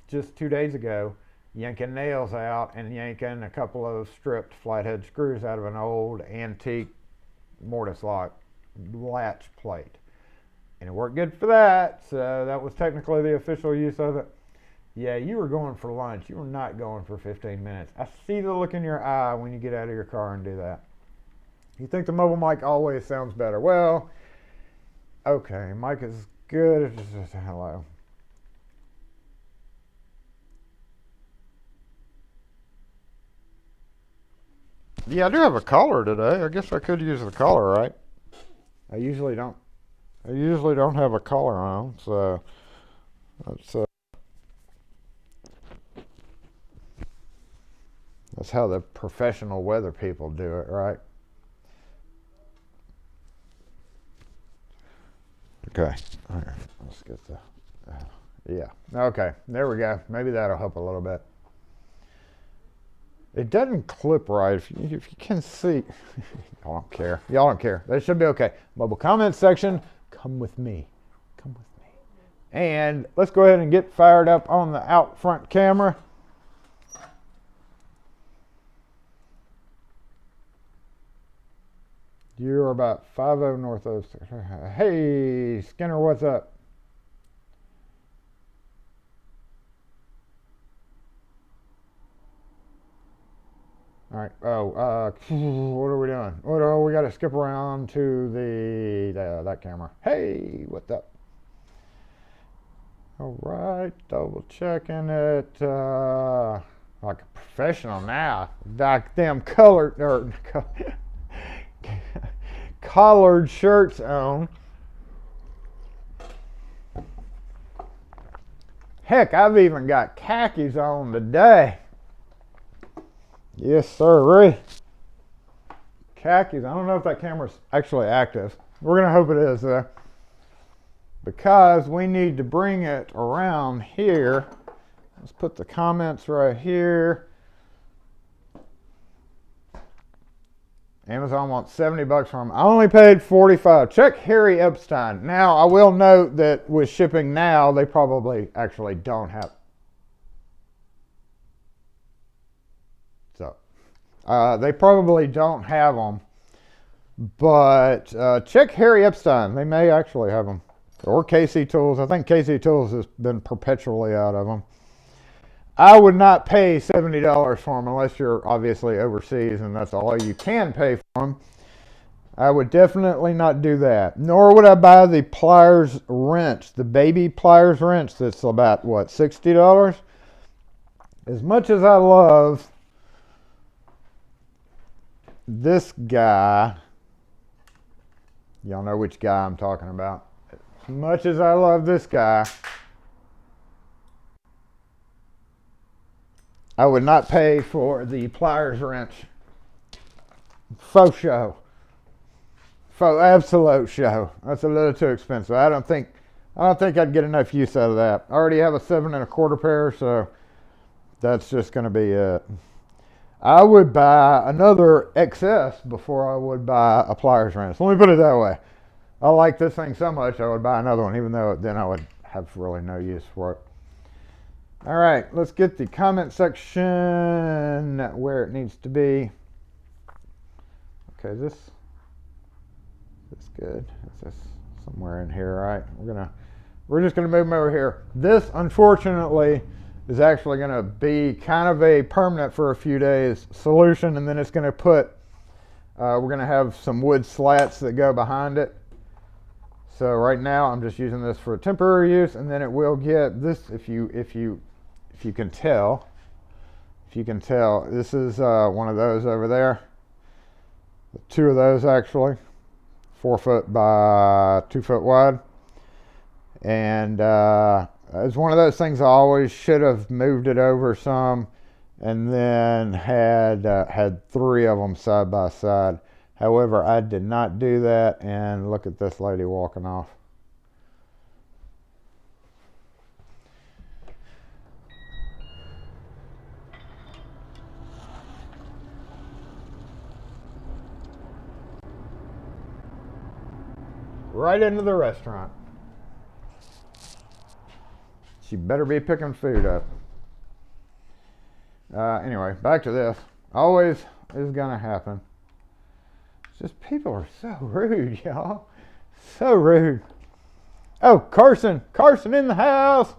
just 2 days ago, yanking nails out and yanking a couple of stripped flathead screws out of an old antique mortise lock latch plate. And it worked good for that, so that was technically the official use of it. Yeah, you were going for lunch. You were not going for 15 minutes. I see the look in your eye when you get out of your car and do that. You think the mobile mic always sounds better. Well, okay, mic is good. It's just hello. Yeah, I do have a collar today. I guess I could use the collar, right? I usually don't have a collar on, so that's how the professional weather people do it, right? Okay, all right, let's get the, yeah, okay, there we go. Maybe that'll help a little bit. It doesn't clip right. If you can see, y'all don't care. Y'all don't care. That should be okay. Mobile comment section, come with me. Come with me. And let's go ahead and get fired up on the out front camera. You're about 50 north of. Hey, Skinner, what's up? All right. Oh, what are we doing? Oh, we got to skip around to that camera. Hey, what's up? All right, double checking it. Like a professional now. Like them collared shirts on. Heck, I've even got khakis on today. Yes, sir. Khakis. I don't know if that camera's actually active. We're going to hope it is, though. Because we need to bring it around here. Let's put the comments right here. Amazon wants $70 from them. I only paid $45. Check Harry Epstein. Now, I will note that with shipping now, they probably actually don't have. They probably don't have them, but check Harry Epstein. They may actually have them. Or KC Tools. I think KC Tools has been perpetually out of them. I would not pay $70 for them unless you're obviously overseas and that's all you can pay for them. I would definitely not do that. Nor would I buy the pliers wrench, the baby pliers wrench that's about, what, $60? As much as I love this guy, y'all know which guy I'm talking about. As much as I love this guy, I would not pay for the pliers wrench. Faux show. Faux absolute show. That's a little too expensive. I don't think I'd get enough use out of that. I already have a 7 1/4 pair, so that's just going to be it. I would buy another XS before I would buy a pliers wrench. Let me put it that way. I like this thing so much I would buy another one, even though then I would have really no use for it. All right, let's get the comment section where it needs to be. Okay, this good. Is this somewhere in here? All right, we're just gonna move them over here. This, unfortunately, is actually going to be kind of a permanent for a few days solution, and then it's going to put, we're going to have some wood slats that go behind it. So right now I'm just using this for temporary use, and then it will get this. If you can tell, this is one of those over there. Two of those actually, 4 foot by 2 foot wide, and it's one of those things I always should have moved it over some, and then had 3 of them side by side. However, I did not do that, and look at this lady walking off. Right into the restaurant. She better be picking food up. Anyway, back to this. Always is gonna happen. Just people are so rude, y'all. So rude. Oh, Carson. Carson in the house.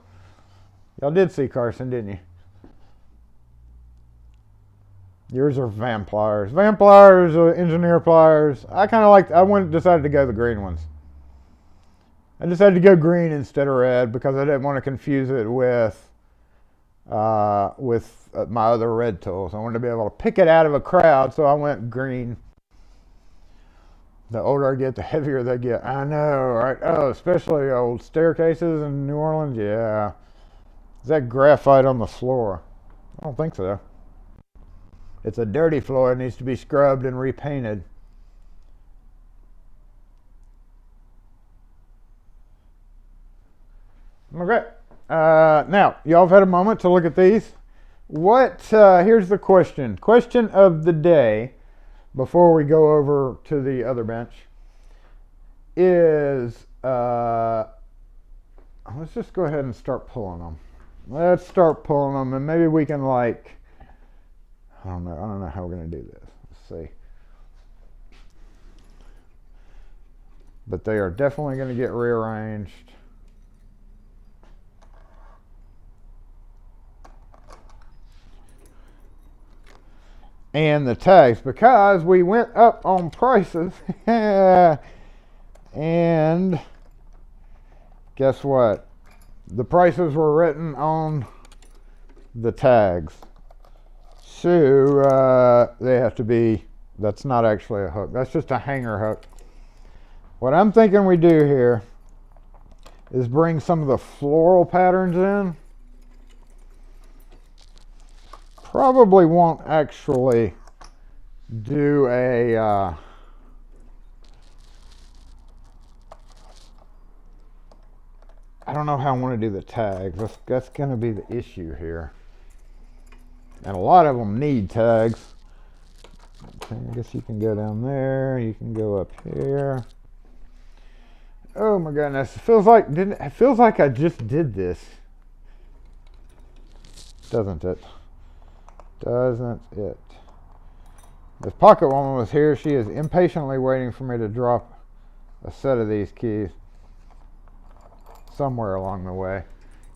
Y'all did see Carson, didn't you? Yours are van pliers. Van pliers, engineer pliers. I decided to go the green ones. I decided to go green instead of red because I didn't want to confuse it with my other red tools. I wanted to be able to pick it out of a crowd, so I went green. The older I get, the heavier they get. I know, right? Oh, especially old staircases in New Orleans. Yeah. Is that graphite on the floor? I don't think so. It's a dirty floor. It needs to be scrubbed and repainted. Okay. Now, y'all have had a moment to look at these. Here's the question. Question of the day, before we go over to the other bench, is, let's just go ahead and start pulling them. Let's start pulling them, and maybe we can I don't know how we're going to do this. Let's see. But they are definitely going to get rearranged. And the tags, because we went up on prices. And guess what? The prices were written on the tags. So they have to be, that's not actually a hook. That's just a hanger hook. What I'm thinking we do here is bring some of the floral patterns in. Probably won't actually do I don't know how I want to do the tags. That's going to be the issue here. And a lot of them need tags. Okay, I guess you can go down there. You can go up here. Oh my goodness. It feels like I just did this. Doesn't it? Doesn't it? If Pocket Woman was here, she is impatiently waiting for me to drop a set of these keys somewhere along the way.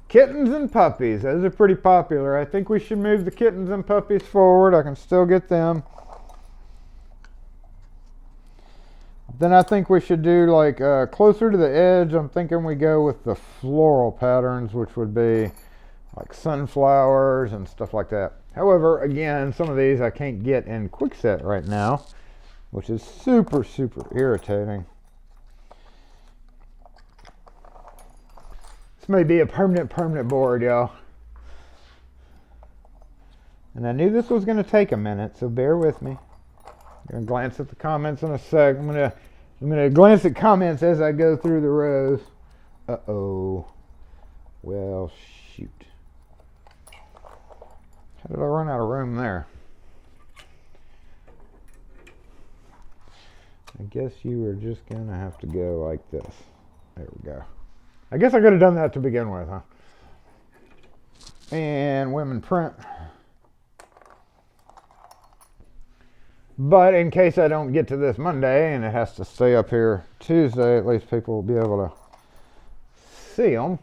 Kittens and puppies. Those are pretty popular. I think we should move the kittens and puppies forward. I can still get them. Then I think we should do closer to the edge. I'm thinking we go with the floral patterns, which would be like sunflowers and stuff like that. However, again, some of these I can't get in Quickset right now, which is super, super irritating. This may be a permanent board, y'all. And I knew this was going to take a minute, so bear with me. I'm going to glance at the comments in a sec. I'm going to glance at comments as I go through the rows. Uh-oh. Well, shoot. How did I run out of room there? I guess you are just going to have to go like this. There we go. I guess I could have done that to begin with, huh? And women print. But in case I don't get to this Monday and it has to stay up here Tuesday, at least people will be able to see them.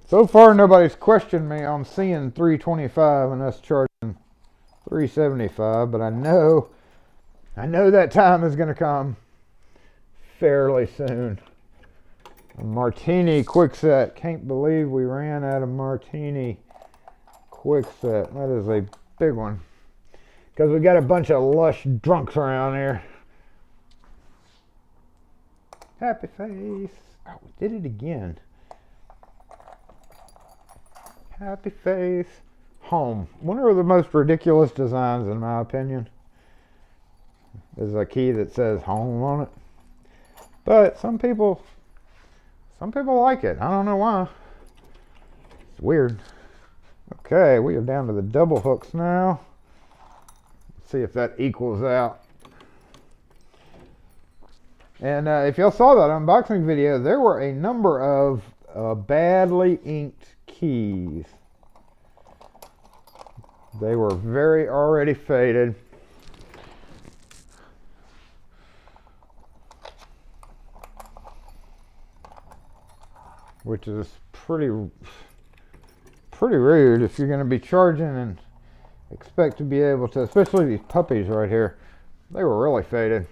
So far, nobody's questioned me on seeing $325 and us charging $375, but I know that time is going to come fairly soon. A Martini Quickset. Can't believe we ran out of Martini Quickset. That is a big one. Because we got a bunch of lush drunks around here. Happy face. Oh, we did it again. Happy face. Home. One of the most ridiculous designs, in my opinion. There's a key that says home on it. But some people like it. I don't know why. It's weird. Okay, we are down to the double hooks now. Let's see if that equals out. And if y'all saw that unboxing video, there were a number of badly inked keys. They were very already faded. Which is pretty rude if you're going to be charging and expect to be able to, especially these puppies right here. They were really faded.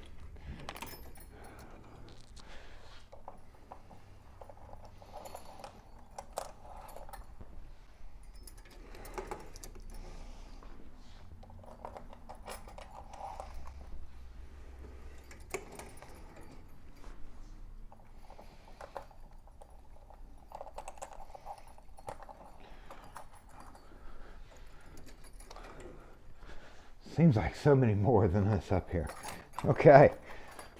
Seems like so many more than this up here. Okay.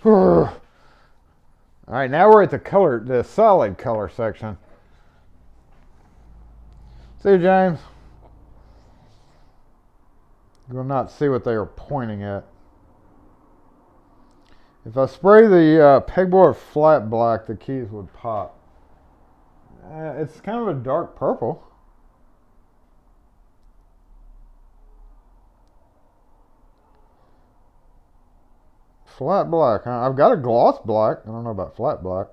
All right, now we're at the solid color section. See, James? You will not see what they are pointing at. If I spray the pegboard flat black, the keys would pop. It's kind of a dark purple. Flat black, huh? I've got a gloss black. I don't know about flat black.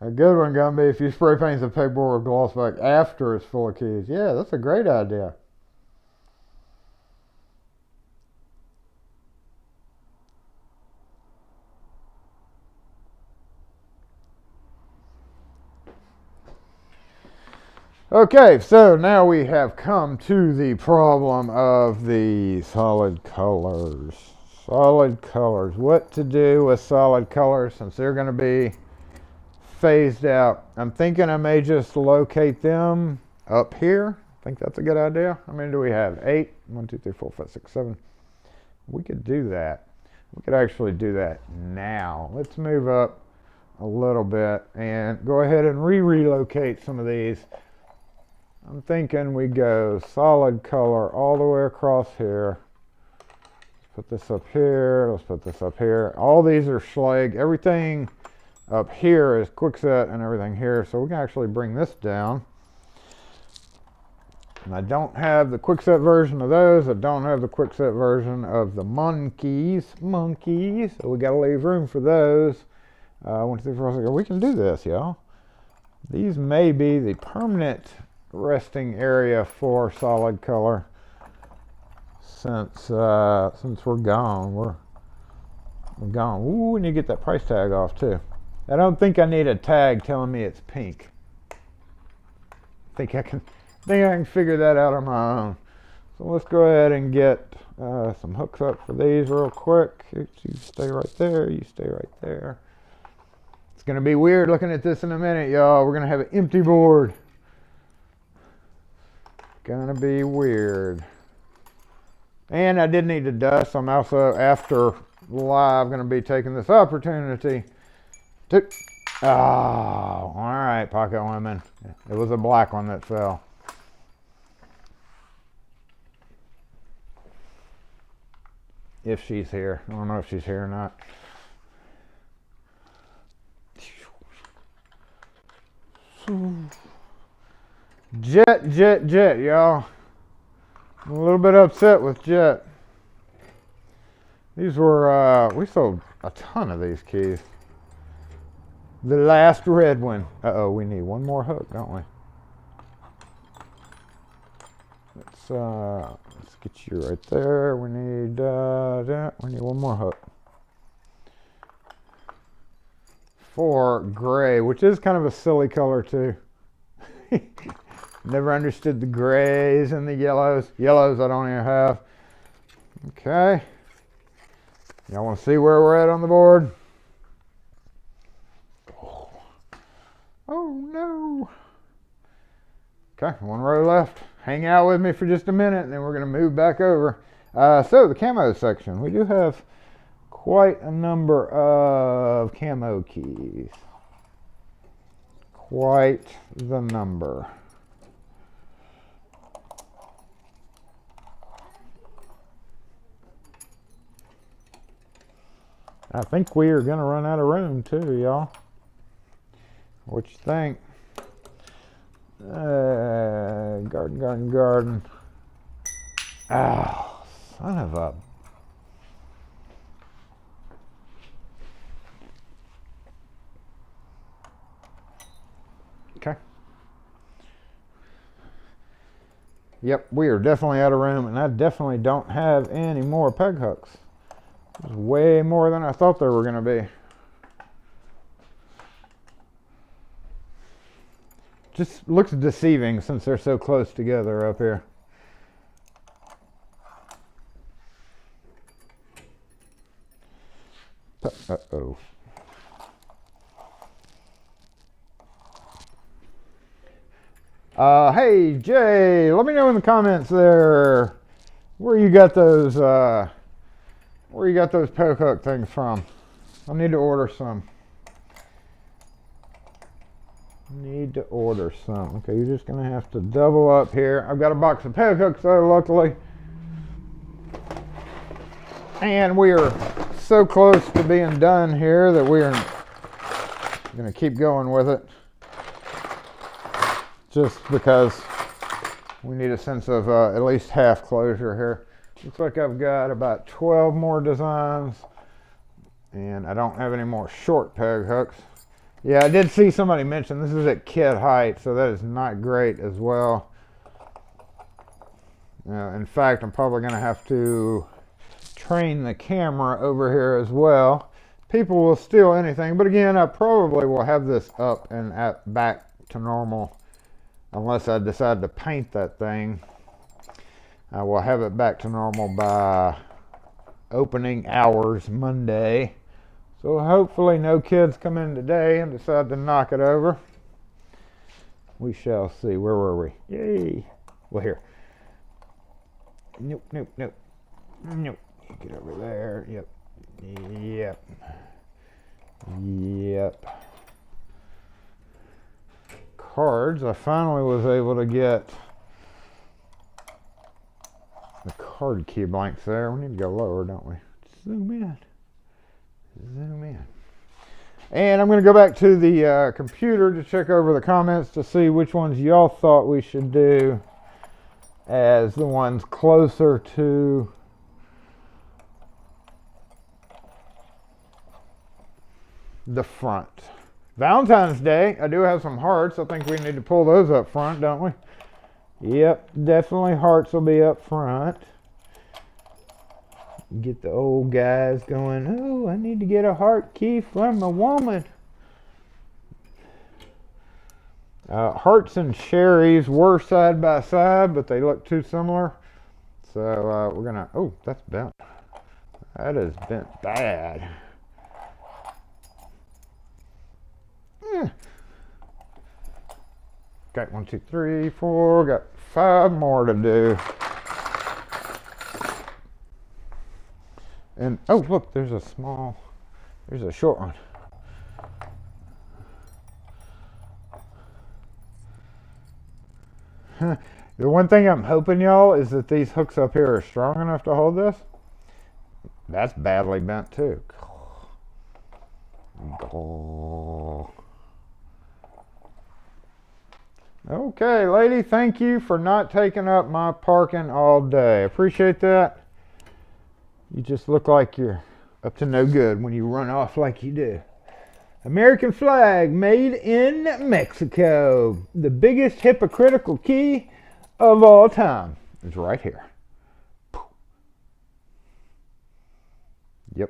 A good one gonna be if you spray paint the pegboard with gloss black after it's full of keys. Yeah, that's a great idea. Okay, so now we have come to the problem of the solid colors. Solid colors. What to do with solid colors since they're going to be phased out. I'm thinking I may just locate them up here. I think that's a good idea. How many do we have? 8? 1, 2, 3, 4, 5, 6, 7. We could do that. We could actually do that now. Let's move up a little bit and go ahead and relocate some of these. I'm thinking we go solid color all the way across here. Let's put this up here. Let's put this up here. All these are Schlage. Everything up here is Quickset and everything here. So we can actually bring this down. And I don't have the Quickset version of those. I don't have the Quickset version of the monkeys. So we got to leave room for those. 1, 2, 3, 4, 5. We can do this, y'all. These may be the permanent resting area for solid color since we're gone. We're gone. Ooh, we need to get that price tag off too. I don't think I need a tag telling me it's pink. I think I can figure that out on my own. So let's go ahead and get some hooks up for these real quick. You stay right there. You stay right there. It's gonna be weird looking at this in a minute, y'all. We're gonna have an empty board. Gonna be weird. And I did need to dust. I'm also, after live, gonna be taking this opportunity to, oh, all right, pocket women. It was a black one that fell. If she's here. I don't know if she's here or not. Jet, y'all. I'm a little bit upset with Jet. These were, we sold a ton of these keys. The last red one. Uh-oh, we need one more hook, don't we? Let's get you right there. We need one more hook. For gray, which is kind of a silly color too. Never understood the grays and the yellows. Yellows I don't even have. Okay. Y'all want to see where we're at on the board? Oh no. Okay, one row left. Hang out with me for just a minute and then we're going to move back over. So the camo section. We do have quite a number of camo keys. Quite the number. I think we are going to run out of room too, y'all. What you think? Garden. Oh, son of a... Okay. Yep, we are definitely out of room, and I definitely don't have any more peg hooks. There's way more than I thought there were going to be. Just looks deceiving since they're so close together up here. Uh-oh. Hey Jay, let me know in the comments there where you got those poke hook things from. I need to order some. Okay, you're just gonna have to double up here. I've got a box of poke hooks though, luckily. And we are so close to being done here that we are gonna keep going with it. Just because we need a sense of at least half closure here. Looks like I've got about 12 more designs and I don't have any more short peg hooks. Yeah, I did see somebody mention this is at kid height, so that is not great as well. In fact, I'm probably going to have to train the camera over here as well. People will steal anything, but again, I probably will have this up and back to normal. Unless I decide to paint that thing, I will have it back to normal by opening hours Monday. So hopefully no kids come in today and decide to knock it over. We shall see. Where were we? Yay. Well, here. Nope. You get over there. Yep. Cards. I finally was able to get the card key blanks there. We need to go lower, don't we? Zoom in. And I'm going to go back to the computer to check over the comments to see which ones y'all thought we should do as the ones closer to the front. Valentine's Day, I do have some hearts. I think we need to pull those up front, don't we? Yep, definitely hearts will be up front. Get the old guys going, oh, I need to get a heart key from a woman. Hearts and cherries were side by side, but they look too similar. So we're going to, oh, that's bent. That is bent bad. Got 1, 2, 3, 4. Got 5 more to do. And oh, look, there's a short one. The one thing I'm hoping, y'all, is that these hooks up here are strong enough to hold this. That's badly bent too. Okay, lady, thank you for not taking up my parking all day. Appreciate that. You just look like you're up to no good when you run off like you do. American flag made in Mexico. The biggest hypocritical key of all time is right here. Yep.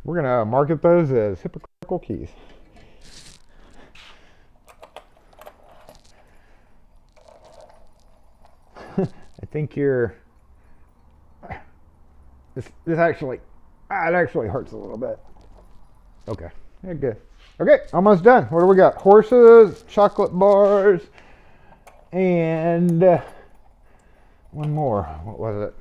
We're going to market those as hypocritical keys. I think you're... This actually... it actually hurts a little bit. Okay. Yeah, good. Okay, almost done. What do we got? Horses, chocolate bars, and one more. What was it?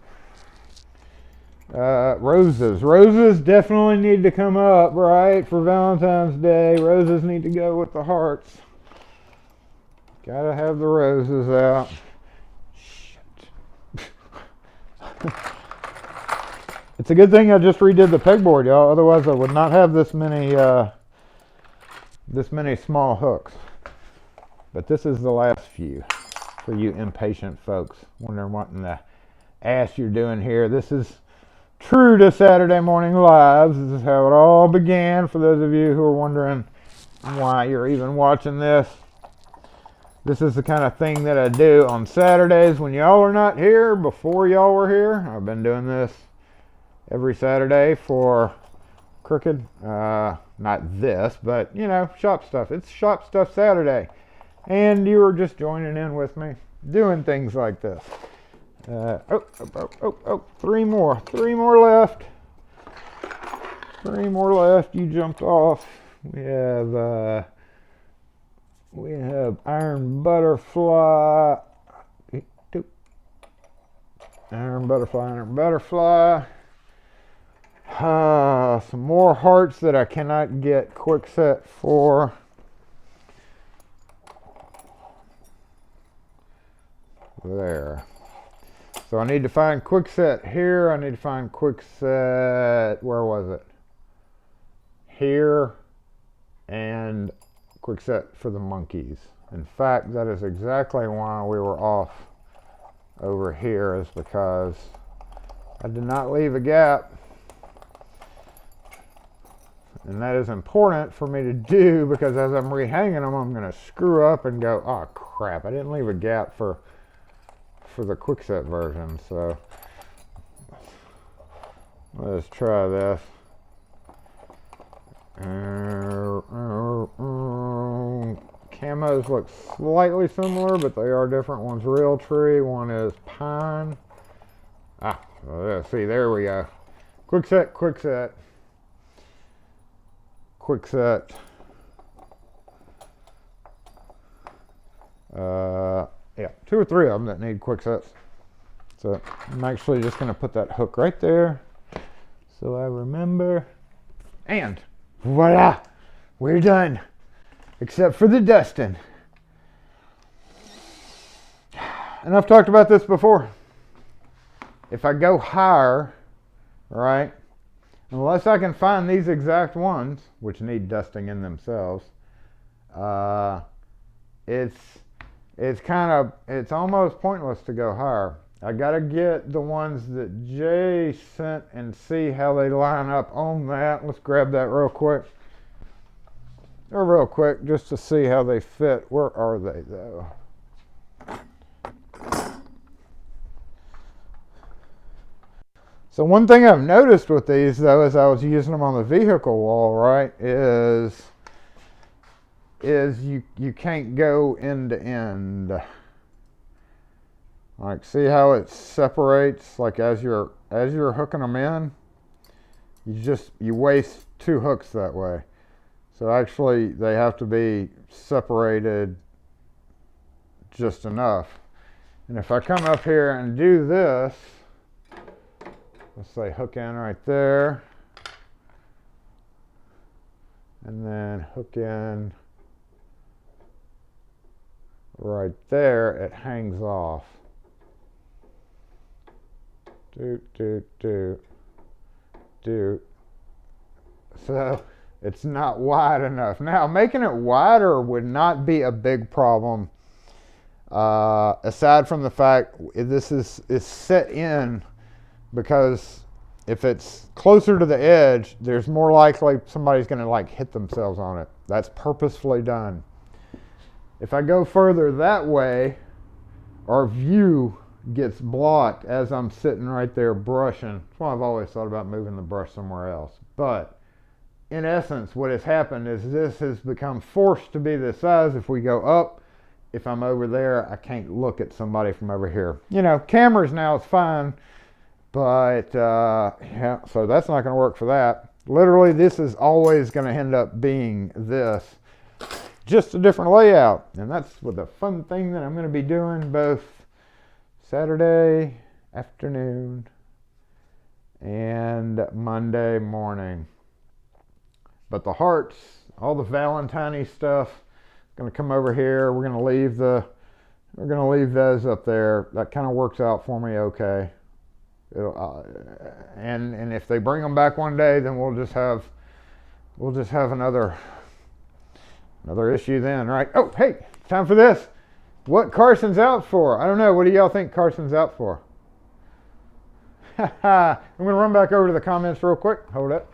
Roses. Roses definitely need to come up, right? For Valentine's Day. Roses need to go with the hearts. Gotta have the roses out. Shit. It's a good thing I just redid the pegboard, y'all. Otherwise, I would not have this many small hooks. But this is the last few for you impatient folks wondering what in the ass you're doing here. This is true to Saturday Morning Lives. This is how it all began. For those of you who are wondering why you're even watching this, this is the kind of thing that I do on Saturdays when y'all are not here. Before y'all were here, I've been doing this every Saturday for Crooked. Not this, but you know, shop stuff. It's Shop Stuff Saturday, and you were just joining in with me doing things like this. Three more left. Three more left. You jumped off. We have iron butterfly. Iron butterfly. Some more hearts that I cannot get quick set for. There. So I need to find quick set here. I need to find quick set, where was it? Here, and quick set for the monkeys. In fact, that is exactly why we were off over here, is because I did not leave a gap. And that is important for me to do, because as I'm rehanging them, I'm going to screw up and go, oh crap, I didn't leave a gap for the quickset version. So let's try this. Camos look slightly similar, but they are different. One's real tree, one is pine. See, there we go. Quickset. Yeah, 2 or 3 of them that need quick sets. So I'm actually just going to put that hook right there so I remember. And voila, we're done, except for the dusting. And I've talked about this before. If I go higher, right, unless I can find these exact ones, which need dusting in themselves, it's almost pointless to go higher. I gotta get the ones that Jay sent and see how they line up on that. Let's grab that real quick. Just to see how they fit. Where are they though? So one thing I've noticed with these though, as I was using them on the vehicle wall, right, is you can't go end to end. Like, see how it separates, like as you're hooking them in, you waste 2 hooks that way. So actually they have to be separated just enough. And if I come up here and do this, let's say hook in right there, and then hook in right there, it hangs off. So it's not wide enough. Now, making it wider would not be a big problem, aside from the fact this is set in, because if it's closer to the edge, there's more likely somebody's going to like hit themselves on it. That's purposefully done. If I go further that way, our view gets blocked as I'm sitting right there brushing. That's why I've always thought about moving the brush somewhere else. But in essence, what has happened is this has become forced to be this size. If we go up, if I'm over there, I can't look at somebody from over here. You know, cameras now is fine, but yeah, so that's not going to work for that. Literally, this is always going to end up being this, just a different layout. And that's with a fun thing that I'm going to be doing both Saturday afternoon and Monday morning. But the hearts, all the Valentine-y stuff, going to come over here. We're going to leave those up there. That kind of works out for me okay. And if they bring them back one day, then we'll just have another issue then, right? Oh, hey, time for this. What Carson's out for? I don't know. What do y'all think Carson's out for? I'm going to run back over to the comments real quick. Hold up.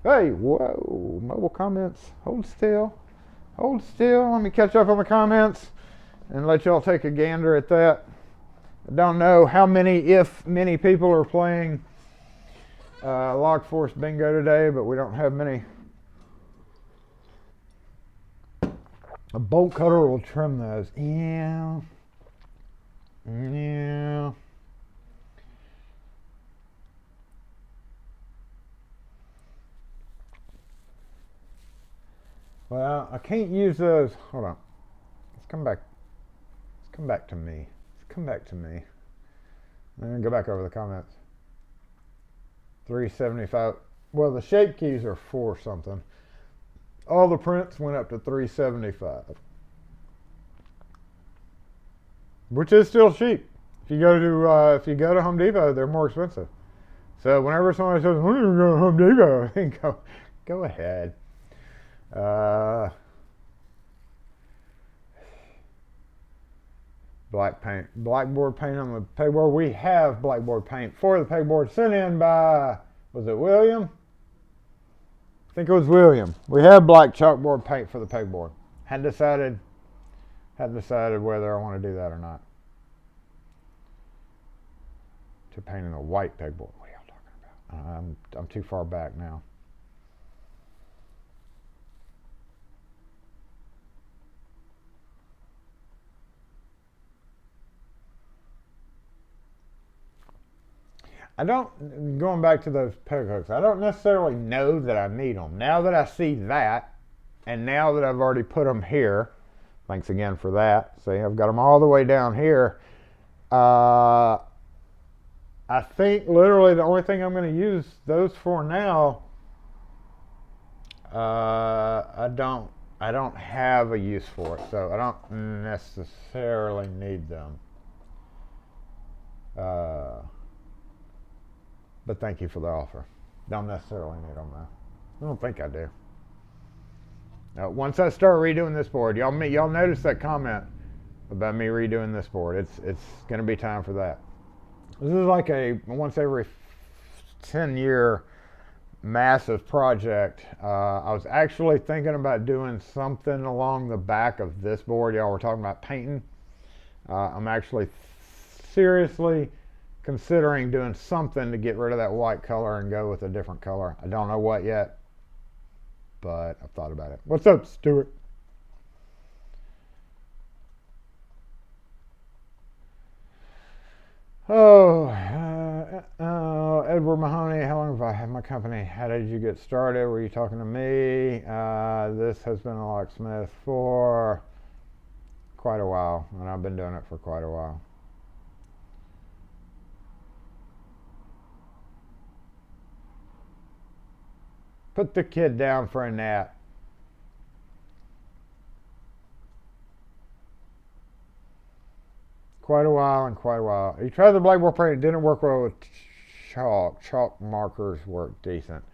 Hey, whoa, mobile comments. Hold still. Hold still. Let me catch up on the comments and let y'all take a gander at that. I don't know how many, if many people are playing Lock Force Bingo today, but we don't have many. A bolt cutter will trim those. Yeah. Yeah. Well, I can't use those. Hold on. Let's come back. Let's come back to me. Let's come back to me. And then go back over the comments. 375. Well, the shape keys are 4 something. All the prints went up to 375, which is still cheap. If you go to Home Depot, they're more expensive. So whenever somebody says, "When are you going to Home Depot?" I think go ahead. Black paint, blackboard paint on the pegboard. We have blackboard paint for the pegboard sent in by, was it William? I think it was William. We have black chalkboard paint for the pegboard. Hadn't decided whether I want to do that or not. To painting a white pegboard. What are y'all talking about? I'm too far back now. Going back to those peg hooks, I don't necessarily know that I need them. Now that I see that, and now that I've already put them here, thanks again for that. See, I've got them all the way down here. I think literally the only thing I'm going to use those for now, I don't have a use for it, so I don't necessarily need them. But thank you for the offer. Don't necessarily need them though. I don't think I do. Now, once I start redoing this board, y'all notice that comment about me redoing this board. It's going to be time for that. This is like a once every 10-year massive project. I was actually thinking about doing something along the back of this board. Y'all were talking about painting. I'm actually seriously considering doing something to get rid of that white color and go with a different color. I don't know what yet, but I've thought about it. What's up, Stuart? Edward Mahoney, how long have I had my company? How did you get started? Were you talking to me? This has been a Locksmith for quite a while, and I've been doing it for quite a while. Put the kid down for a nap. Quite a while. You tried the blackboard paint, it didn't work well with chalk. Chalk markers work decent.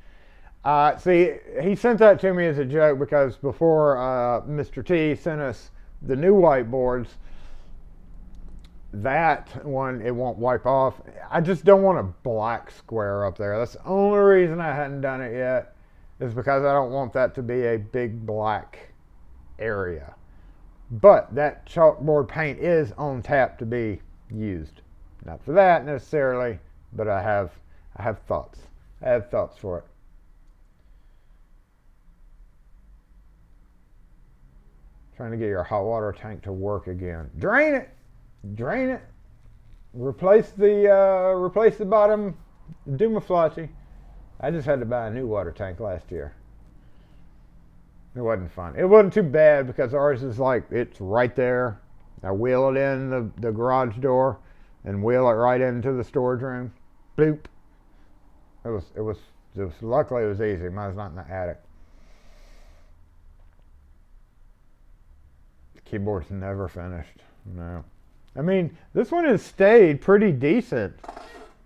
See, he sent that to me as a joke because before Mr. T sent us the new whiteboards, that one, it won't wipe off. I just don't want a black square up there. That's the only reason I hadn't done it yet, is because I don't want that to be a big black area. But that chalkboard paint is on tap to be used. Not for that necessarily, but I have thoughts. I have thoughts for it. Trying to get your hot water tank to work again. Drain it. Drain it. Replace the bottom Dumaflachi. I just had to buy a new water tank last year. It wasn't fun. It wasn't too bad because ours is like, it's right there. I wheel it in the garage door and wheel it right into the storage room. Bloop. It was luckily it was easy. Mine's not in the attic. The keyboard's never finished. No. I mean, this one has stayed pretty decent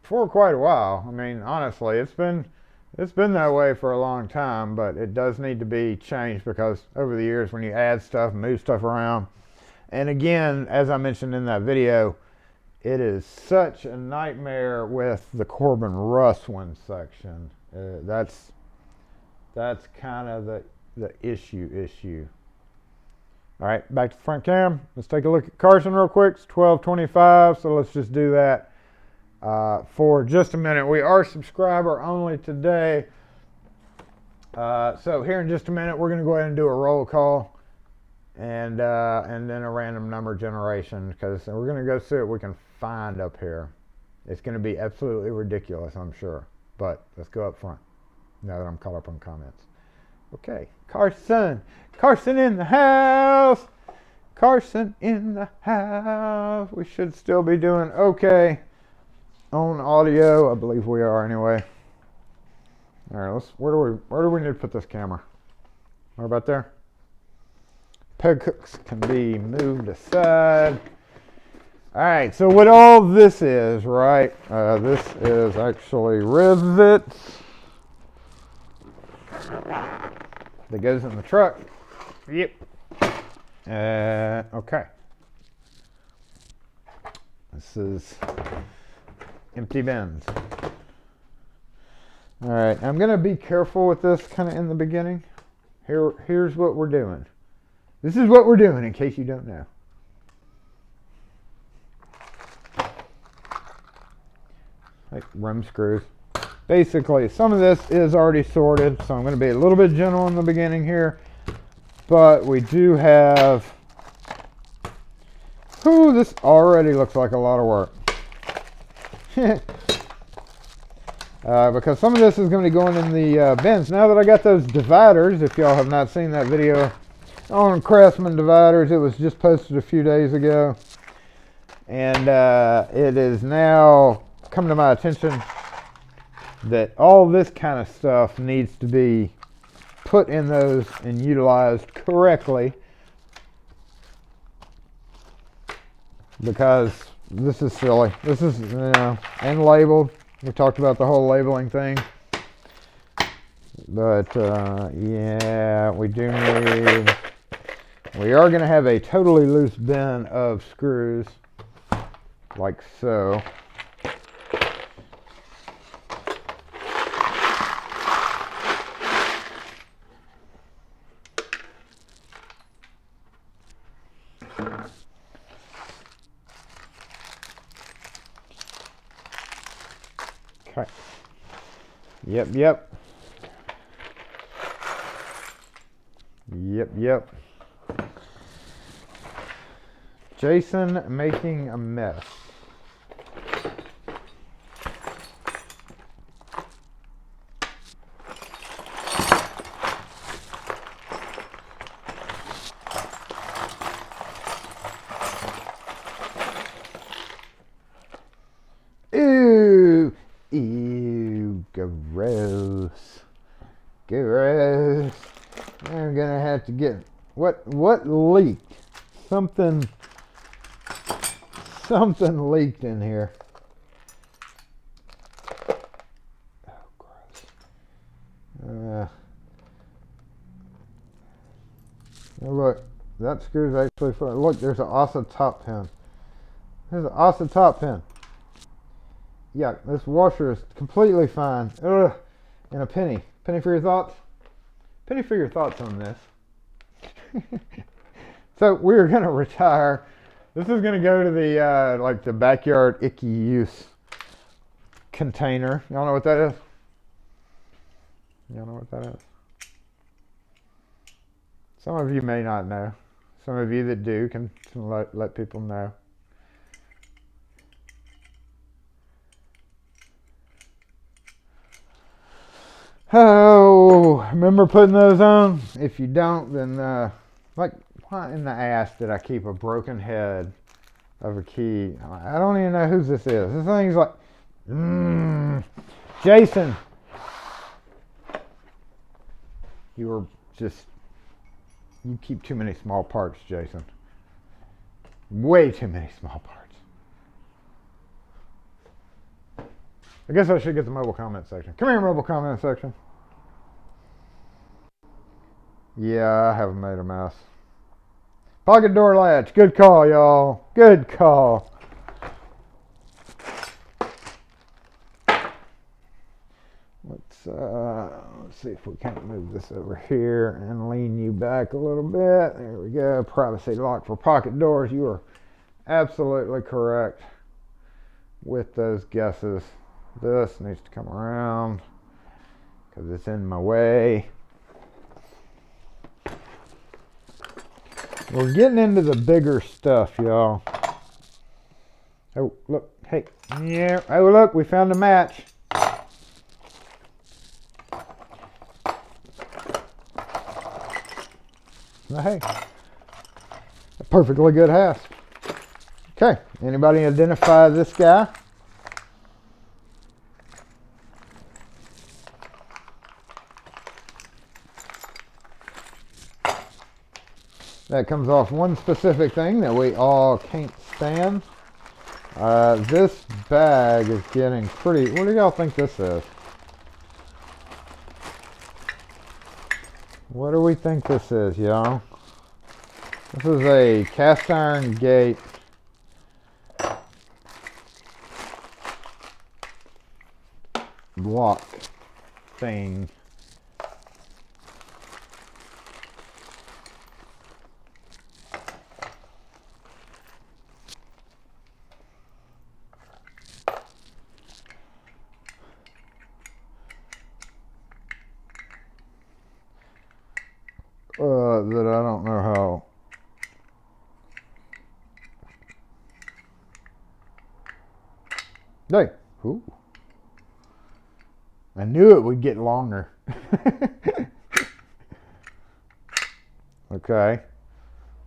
for quite a while. I mean, honestly, it's been that way for a long time, but it does need to be changed because over the years when you add stuff, move stuff around, and again, as I mentioned in that video, it is such a nightmare with the Corbin Russwin section. That's kind of the issue. All right, back to the front cam. Let's take a look at Carson real quick. It's 12:25, so let's just do that for just a minute. We are subscriber only today. So here in just a minute, we're going to go ahead and do a roll call and then a random number generation, because we're going to go see what we can find up here. It's going to be absolutely ridiculous, I'm sure. But let's go up front now that I'm caught up on comments. Okay, Carson in the house. Carson in the house. We should still be doing okay on audio. I believe we are anyway. All right, where do we need to put this camera? What about there? Peg hooks can be moved aside. All right, so what all this is, right? This is actually rivets that goes in the truck. Yep. Okay. This is empty bins. All right, I'm gonna be careful with this kind of in the beginning. Here's what we're doing. This is what we're doing in case you don't know. Like rim screws. Basically, some of this is already sorted, so I'm going to be a little bit gentle in the beginning here. But we do have... Ooh, this already looks like a lot of work. Because some of this is going to be going in the bins. Now that I got those dividers, if y'all have not seen that video on Craftsman dividers, it was just posted a few days ago. And it is now come to my attention that all this kind of stuff needs to be put in those and utilized correctly, because this is silly. This is, and labeled. We talked about the whole labeling thing. But, yeah, we are going to have a totally loose bin of screws, like so. Okay. Yep. Jason making a mess. Ew, gross. I'm gonna have to get, what leaked? Something leaked in here. Oh, gross. Look, that screw's actually, look, there's an awesome top pin. Here's an awesome top pin. Yeah, this washer is completely fine. Ugh. And a penny. Penny for your thoughts? Penny for your thoughts on this. So we're gonna retire. This is gonna go to the like the backyard icky use container. Y'all know what that is? Y'all know what that is? Some of you may not know. Some of you that do can let people know. Oh, remember putting those on? If you don't, then like, why in the ass did I keep a broken head of a key? I don't even know whose this is. This thing's like, Jason. You keep too many small parts, Jason. Way too many small parts. I guess I should get the mobile comment section. Come here, mobile comment section. Yeah, I haven't made a mess. Pocket door latch. Good call, y'all. Good call. Let's see if we can't move this over here and lean you back a little bit. There we go. Privacy lock for pocket doors. You are absolutely correct with those guesses. This needs to come around because it's in my way. We're getting into the bigger stuff, y'all. Oh, look. Hey. Yeah. Oh, look. We found a match. Hey. A perfectly good hasp. Okay. Anybody identify this guy? That comes off one specific thing that we all can't stand. This bag is getting pretty... What do y'all think this is? What do we think this is, y'all? This is a cast iron gate. Block thing. That I don't know how. Hey, ooh. I knew it would get longer. Okay.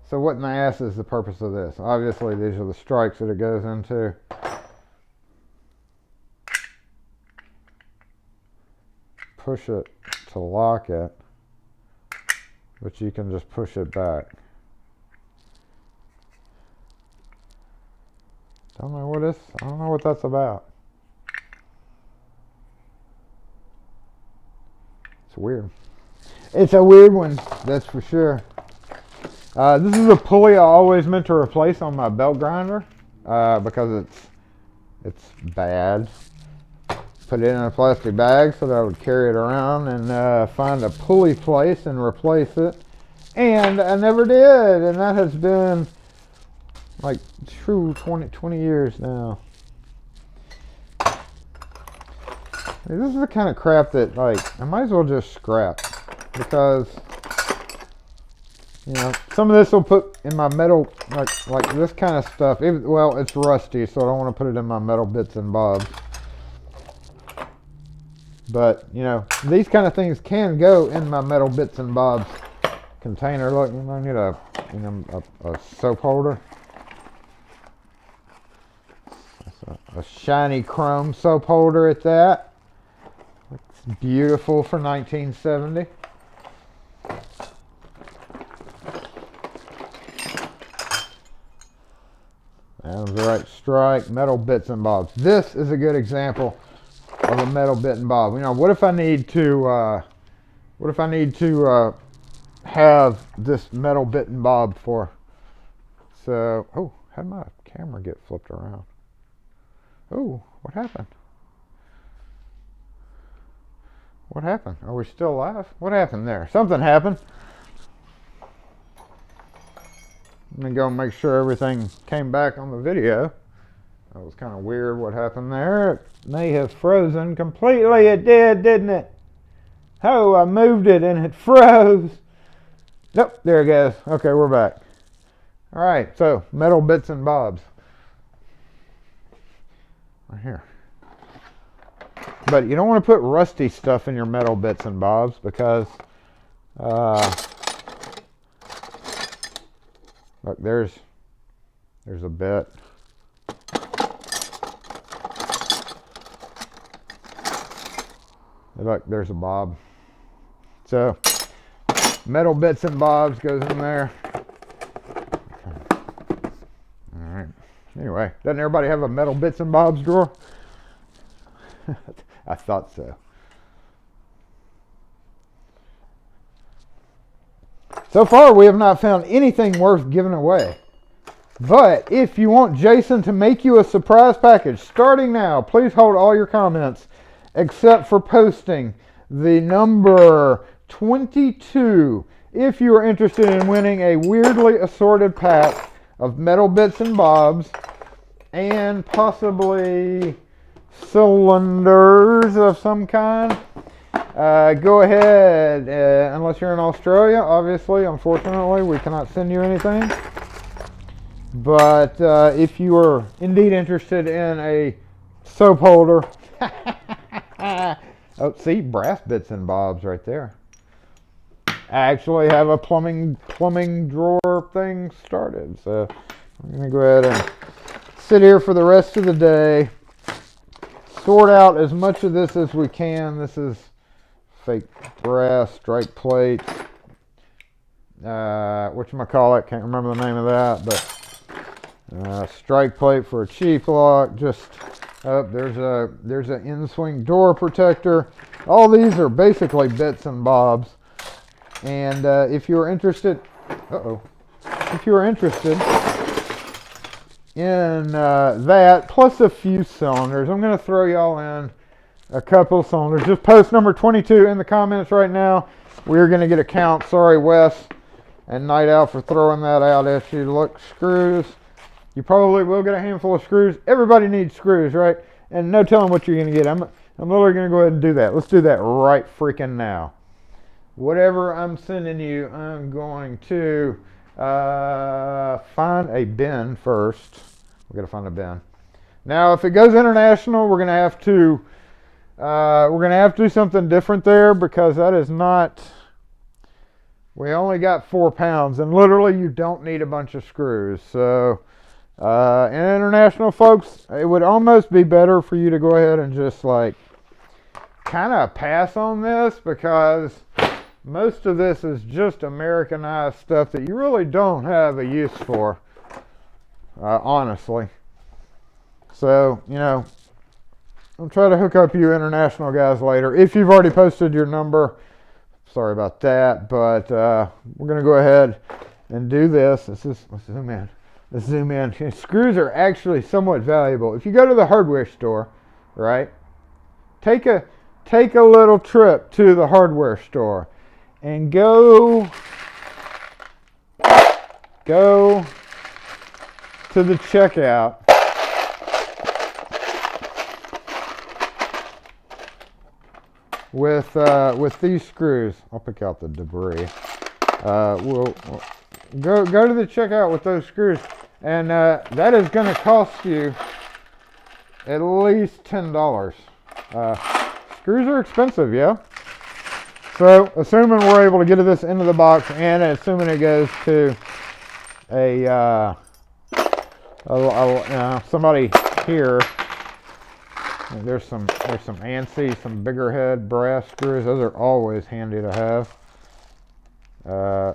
So what in the ass is the purpose of this? Obviously, these are the strikes that it goes into. Push it to lock it. But you can just push it back. I don't know what that's about. It's weird. It's a weird one, that's for sure. This is a pulley I always meant to replace on my belt grinder because it's bad. Put it in a plastic bag so that I would carry it around and find a pulley place and replace it. And I never did. And that has been like true 20 years now. This is the kind of crap that like I might as well just scrap because you know some of this will put in my metal like this kind of stuff. Well, it's rusty, so I don't want to put it in my metal bits and bobs. But, you know, these kind of things can go in my metal bits and bobs container. Look, I need a soap holder. A shiny chrome soap holder at that. Looks beautiful for 1970. That was the right strike. Metal bits and bobs. This is a good example of a metal bit and bob. You know, what if I need to have this metal bit and bob for? So, oh, How'd my camera get flipped around? Oh, what happened? What happened? Are we still live? What happened there? Something happened. Let me go and make sure everything came back on the video. That was kind of weird what happened there. It may have frozen completely. It did, didn't it? Oh, I moved it and it froze. Nope, there it goes. Okay, we're back. All right, so metal bits and bobs. Right here. But you don't want to put rusty stuff in your metal bits and bobs because look, there's a bit. Look, there's a bob. So metal bits and bobs goes in there. All right. Anyway, doesn't everybody have a metal bits and bobs drawer? I thought so. So far, we have not found anything worth giving away. But if you want Jason to make you a surprise package, starting now, please hold all your comments except for posting the number 22 if you are interested in winning a weirdly assorted pack of metal bits and bobs and possibly cylinders of some kind. Go ahead, unless you're in Australia, obviously, unfortunately, we cannot send you anything. But if you are indeed interested in a soap holder, oh, see, brass bits and bobs right there. I actually have a plumbing drawer thing started, so I'm going to go ahead and sit here for the rest of the day, sort out as much of this as we can. This is fake brass strike plate, whatchamacallit, can't remember the name of that, but strike plate for a cheap lock. Just there's an in-swing door protector. All these are basically bits and bobs. And if you're interested, if you're interested in that, plus a few cylinders, I'm going to throw y'all in a couple of cylinders. Just post number 22 in the comments right now. We're going to get a count. Sorry, Wes and Night Owl, for throwing that out at you. Look, screws. You probably will get a handful of screws. Everybody needs screws, right? And no telling what you're going to get. I'm literally going to go ahead and do that. Let's do that right freaking now. Whatever I'm sending you, I'm going to find a bin first. We're going to find a bin. Now, if it goes international, we're going to have to do something different there, because that is not. We only got 4 pounds, and literally you don't need a bunch of screws. So, international folks, it would almost be better for you to go ahead and just like kind of pass on this, because most of this is just Americanized stuff that you really don't have a use for, honestly. So, you know, I'll try to hook up you international guys later. If you've already posted your number, sorry about that, but we're going to go ahead and do this. Let's zoom in. Let's zoom in. Screws are actually somewhat valuable. If you go to the hardware store, right, take a little trip to the hardware store and go to the checkout with these screws. I'll pick out the debris. We'll go to the checkout with those screws, and that is going to cost you at least $10. Screws are expensive, yeah. So, assuming we're able to get this into the box, and assuming it goes to somebody here. There's some ANSI, some bigger head brass screws. Those are always handy to have.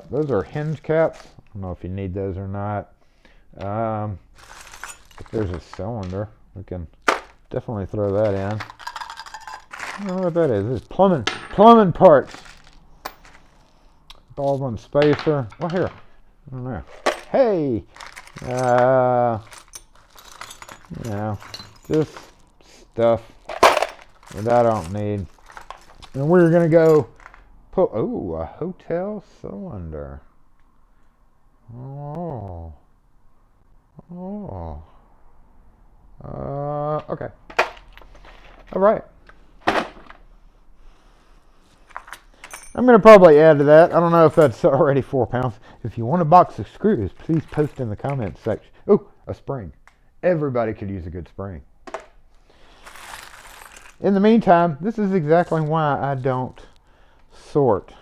Those are hinge caps. I don't know if you need those or not. If there's a cylinder, we can definitely throw that in. I don't know what that is. It's plumbing parts. Baldwin spacer. Well, here. I don't know. Hey, You know, just stuff that I don't need. And we're gonna go put, oh, a hotel cylinder. Oh. Okay. All right. I'm going to probably add to that. I don't know if that's already 4 pounds. If you want a box of screws, please post in the comments section. Oh, a spring. Everybody could use a good spring. In the meantime, this is exactly why I don't sort.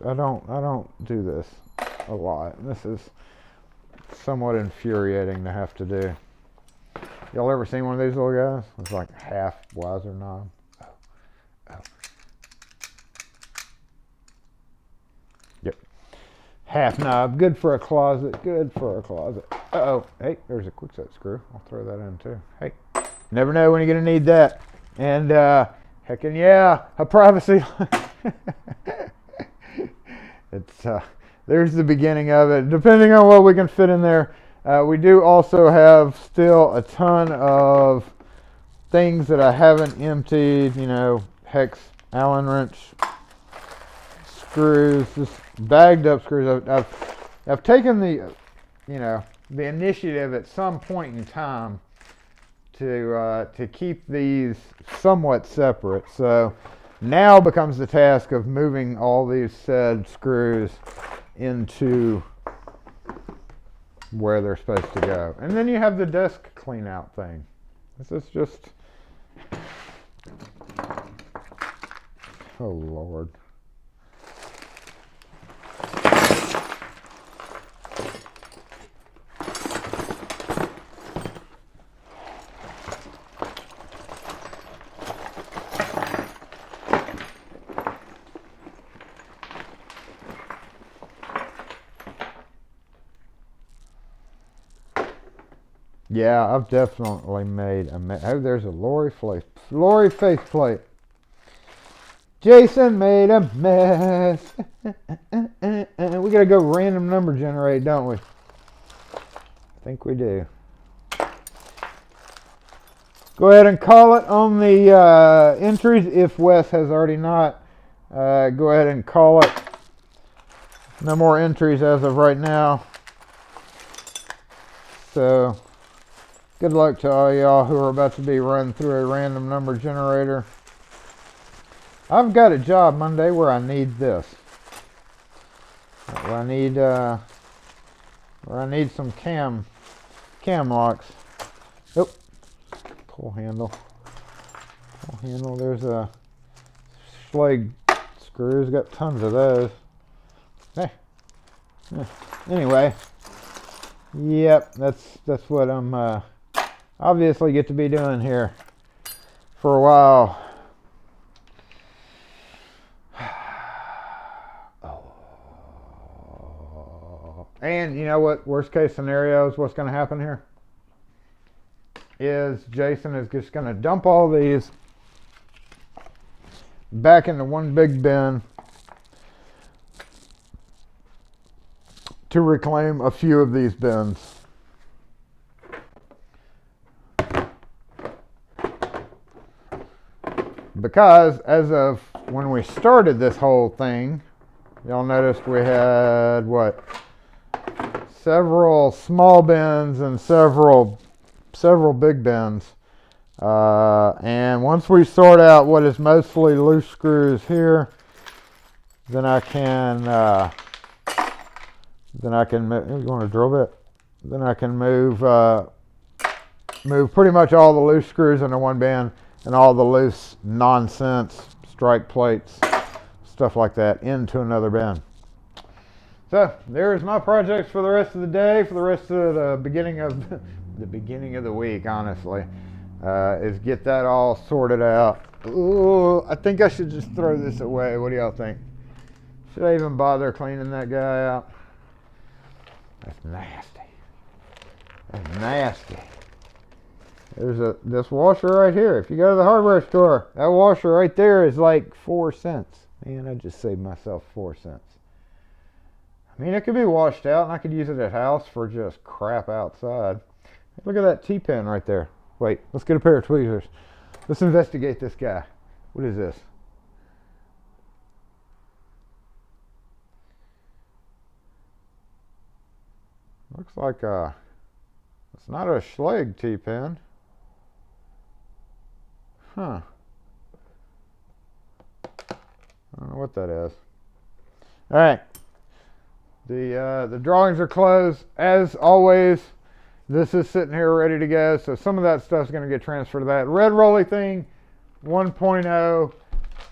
I don't do this a lot. This is somewhat infuriating to have to do. Y'all ever seen one of these little guys? It's like half Weiser knob. Oh. Yep. Half knob. Good for a closet. Uh-oh. Hey, there's a quick set screw. I'll throw that in too. Hey, never know when you're going to need that. And, heckin' yeah, a privacy. It's, there's the beginning of it. Depending on what we can fit in there. We do also have still a ton of things that I haven't emptied, you know, hex, Allen wrench, screws, just bagged up screws. I've taken the, you know, the initiative at some point in time to keep these somewhat separate. So now becomes the task of moving all these said screws into where they're supposed to go. And then you have the desk clean out thing. This is just, oh Lord. Yeah, I've definitely made a mess. Oh, there's a Lori faceplate. Jason made a mess. We gotta go random number generate, don't we? I think we do. Go ahead and call it on the entries if Wes has already not. Go ahead and call it. No more entries as of right now. So good luck to all y'all who are about to be run through a random number generator. I've got a job Monday where I need this. Where I need some cam locks. Oh, pull handle. There's a Schlage screws. Got tons of those. Hey. Anyway. Yep, that's what I'm obviously get to be doing here for a while. And you know what? Worst case scenario is what's going to happen here is Jason is just going to dump all these back into one big bin to reclaim a few of these bins. Because as of when we started this whole thing, y'all noticed we had what? Several small bins and several big bins. And once we sort out what is mostly loose screws here, then I can move, you want a drill bit? Then I can move pretty much all the loose screws into one bin and all the loose nonsense strike plates, stuff like that, into another bin. So there's my projects for the rest of the day, for the rest of the beginning of the week, honestly, is get that all sorted out. Ooh, I think I should just throw this away. What do y'all think? Should I even bother cleaning that guy out? That's nasty. There's this washer right here. If you go to the hardware store, that washer right there is like 4 cents. Man, I just saved myself 4 cents. I mean, it could be washed out, and I could use it at house for just crap outside. Look at that T-pin right there. Wait, let's get a pair of tweezers. Let's investigate this guy. What is this? Looks like it's not a Schlage T-pin. Huh. I don't know what that is. All right. The drawings are closed. As always, this is sitting here ready to go. So some of that stuff's going to get transferred to that. Red Rolly thing, 1.0,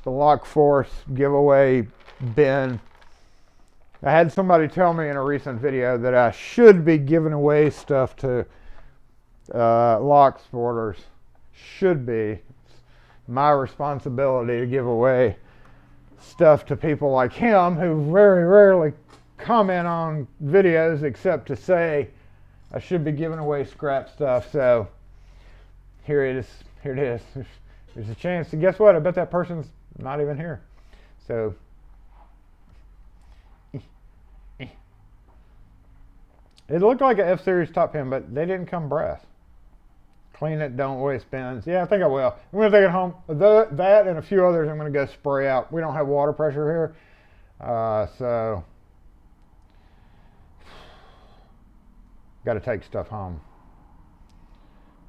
the Lock Force giveaway bin. I had somebody tell me in a recent video that I should be giving away stuff to lock sporters. Should be. It's my responsibility to give away stuff to people like him who very rarely comment on videos except to say I should be giving away scrap stuff. So here it is. Here it is. There's a chance. And guess what? I bet that person's not even here. So it looked like an F-Series top pin, but they didn't come brass. Clean it, don't waste pins. Yeah, I think I will. I'm going to take it home. That and a few others I'm going to go spray out. We don't have water pressure here. So got to take stuff home.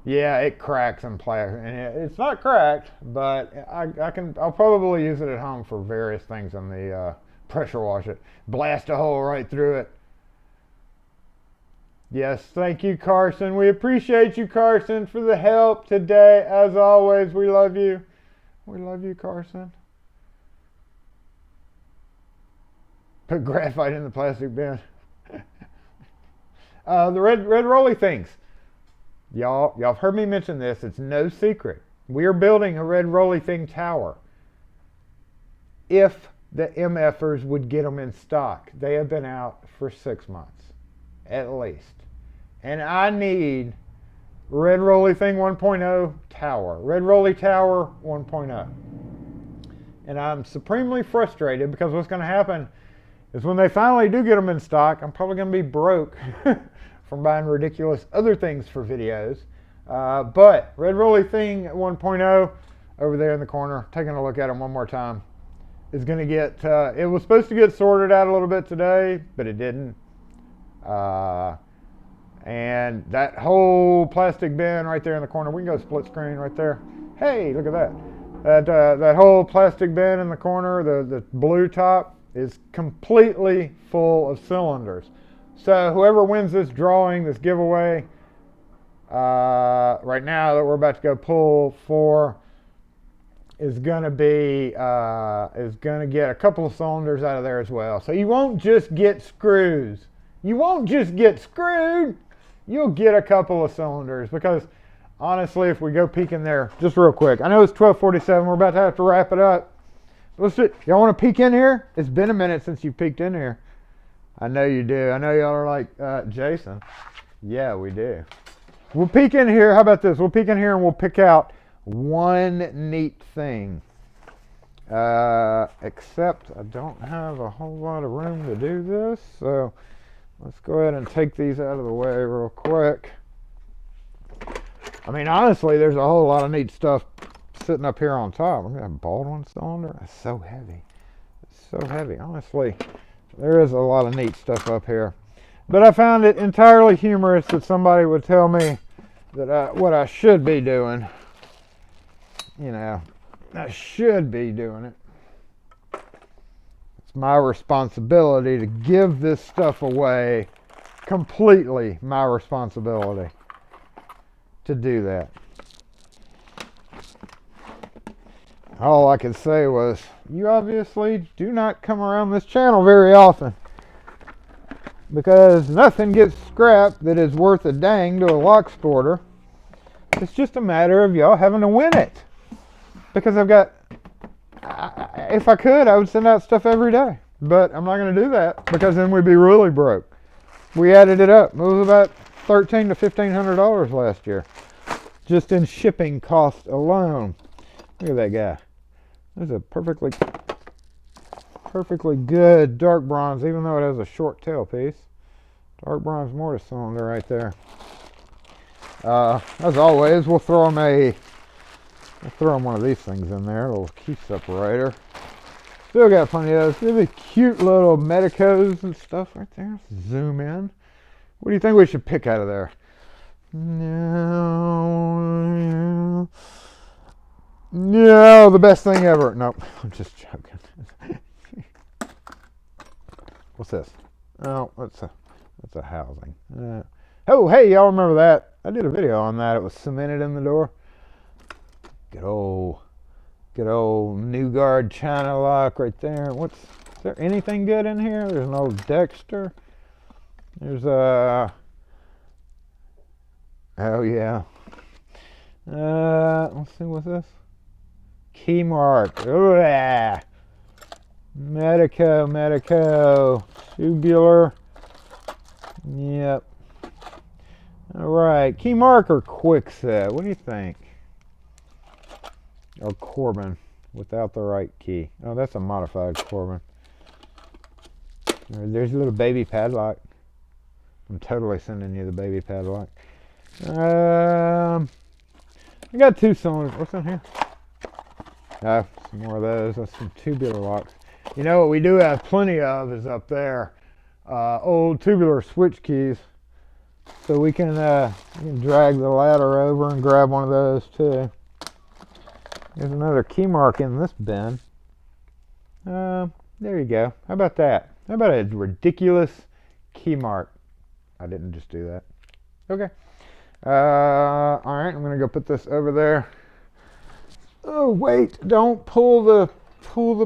Yeah, it cracks and plastic. And it's not cracked, but I'll probably use it at home for various things in the pressure wash it. Blast a hole right through it. Yes, thank you, Carson. We appreciate you, Carson, for the help today. As always, we love you. We love you, Carson. Put graphite in the plastic bin. The red rolly things. Y'all have heard me mention this. It's no secret. We are building a red rolly thing tower. If the MFers would get them in stock. They have been out for 6 months, at least. And I need Red Rolly Thing 1.0 Tower. Red Rolly Tower 1.0. And I'm supremely frustrated because what's going to happen is when they finally do get them in stock, I'm probably going to be broke from buying ridiculous other things for videos. But Red Rolly Thing 1.0 over there in the corner, taking a look at them one more time, is going to get, it was supposed to get sorted out a little bit today, but it didn't. And that whole plastic bin right there in the corner, we can go split screen right there. Hey, look at that. That whole plastic bin in the corner, the blue top, is completely full of cylinders. So whoever wins this drawing, this giveaway, right now that we're about to go pull for, is going to get a couple of cylinders out of there as well. So you won't just get screws. You won't just get screwed. You'll get a couple of cylinders because honestly, if we go peek in there just real quick, I know it's 12:47. We're about to have to wrap it up. Let's see. Y'all want to peek in here? It's been a minute since you peeked in here. I know you do. I know y'all are like, Jason. Yeah, we do. We'll peek in here. How about this? We'll peek in here and we'll pick out one neat thing. Except I don't have a whole lot of room to do this, so let's go ahead and take these out of the way real quick. I mean, honestly, there's a whole lot of neat stuff sitting up here on top. We're going to have a Baldwin cylinder. It's so heavy. It's so heavy. Honestly, there is a lot of neat stuff up here. But I found it entirely humorous that somebody would tell me that what I should be doing. You know, I should be doing it. It's my responsibility to give this stuff away. Completely my responsibility to do that. All I could say was, you obviously do not come around this channel very often, because nothing gets scrapped that is worth a dang to a lock sporter. It's just a matter of y'all having to win it. Because I've got, if I could, I would send out stuff every day. But I'm not going to do that because then we'd be really broke. We added it up. It was about $1,300 to $1,500 last year, just in shipping cost alone. Look at that guy. There's a perfectly. perfectly good dark bronze, even though it has a short tailpiece. Dark bronze mortise cylinder right there. As always, we'll throw them one of these things in there, a little key separator. Still got plenty of those really cute little medicos and stuff right there. Let's zoom in. What do you think we should pick out of there? No, the best thing ever. Nope, I'm just joking. What's this? Oh, that's a housing. Oh, hey, y'all remember that? I did a video on that. It was cemented in the door. Good old New Guard China lock right there. Is there anything good in here? There's an old Dexter. There's a... Oh, yeah. Let's see, what's this? Key mark. Ooh, yeah. Medico. Tubular. Yep. Alright. Key mark or quick set? What do you think? Or Corbin without the right key. Oh, that's a modified Corbin. There's a little baby padlock. I'm totally sending you the baby padlock. I got 2 cylinders. What's in here? Some more of those. That's some tubular locks. You know what we do have plenty of is up there. Old tubular switch keys. So we can drag the ladder over and grab one of those too. There's another key mark in this bin. There you go. How about that? How about a ridiculous key mark? I didn't just do that. Okay. Alright, I'm going to go put this over there. Oh, wait. Don't pull the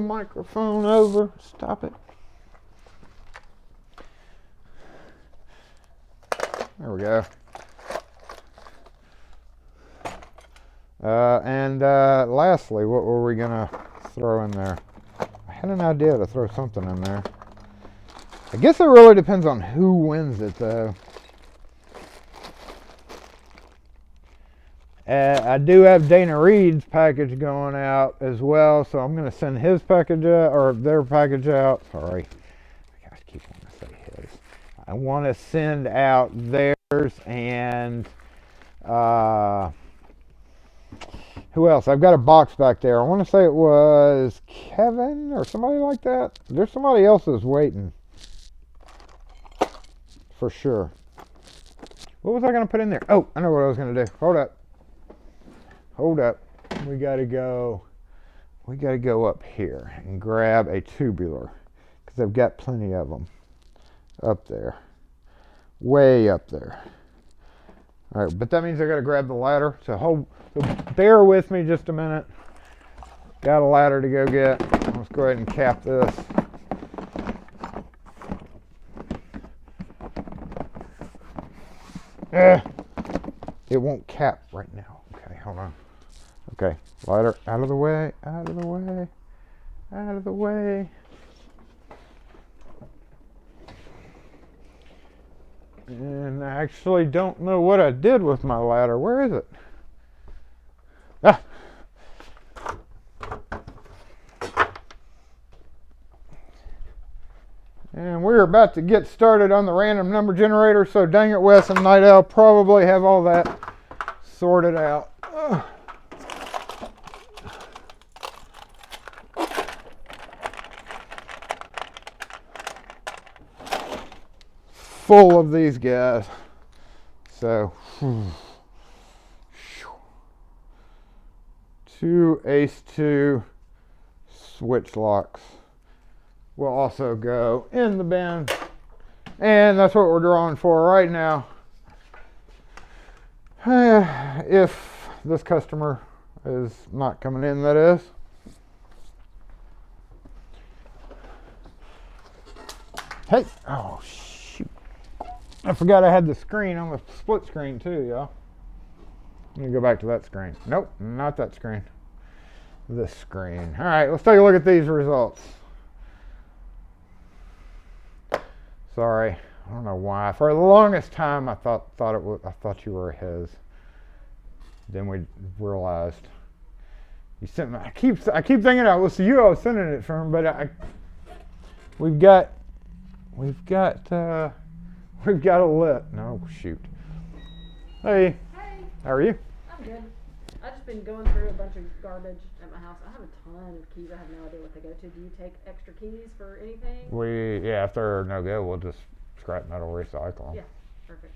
microphone over. Stop it. There we go. And lastly, what were we gonna throw in there? I had an idea to throw something in there. I guess it really depends on who wins it, though. I do have Dana Reed's package going out as well, so I'm gonna send his package out, or their package out. Sorry, I keep wanting to say his. I want to send out theirs and. Who else? I've got a box back there. I want to say it was Kevin or somebody like that. There's somebody else that's waiting. For sure. What was I going to put in there? Oh, I know what I was going to do. Hold up. We got to go up here and grab a tubular. Because I've got plenty of them. Up there. Way up there. Alright, but that means I got to grab the ladder. So bear with me just a minute. Got a ladder to go get. Let's go ahead and cap this. It won't cap right now. Okay, hold on. Okay, ladder out of the way. And I actually don't know what I did with my ladder. Where is it? Ah! And we're about to get started on the random number generator, so dang it, Wes and Night Owl probably have all that sorted out. Ugh. Full of these guys. So, 2 Ace 2 switch locks will also go in the bin. And that's what we're drawing for right now. If this customer is not coming in, that is. Hey, oh shoot. I forgot I had the screen on the split screen too, y'all. Let me go back to that screen. Nope, not that screen. This screen. All right, let's take a look at these results. Sorry, I don't know why. For the longest time, I thought you were his. Then we realized you sent me. I keep thinking I was you. I was sending it from, but we've got a lit. No, shoot. Hey, Hey, how are you? I'm good. I've just been going through a bunch of garbage at my house. I have a ton of keys. I have no idea what they go to. Do you take extra keys for anything? Yeah, if they're no good, we'll just scrap metal recycle 'em. Yeah, perfect.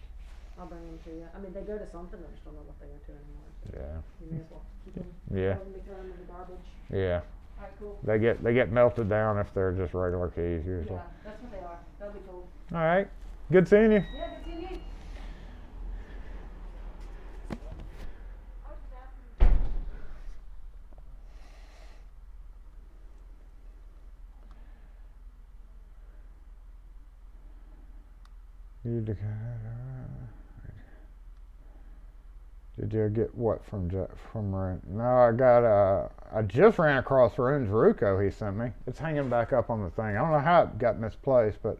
I'll bring them to you. I mean, they go to something. I just don't know what they go to anymore. So Yeah, you may as well keep them. Yeah. Rather than me throwing them in the garbage. yeah. All right, cool. They get melted down if they're just regular keys usually. Yeah, that's what they are. That'll be cool. All right, good seeing you. Yeah, good seeing you. Did you get what from Rune? No, I just ran across Rune's Ruko he sent me. It's hanging back up on the thing. I don't know how it got misplaced, but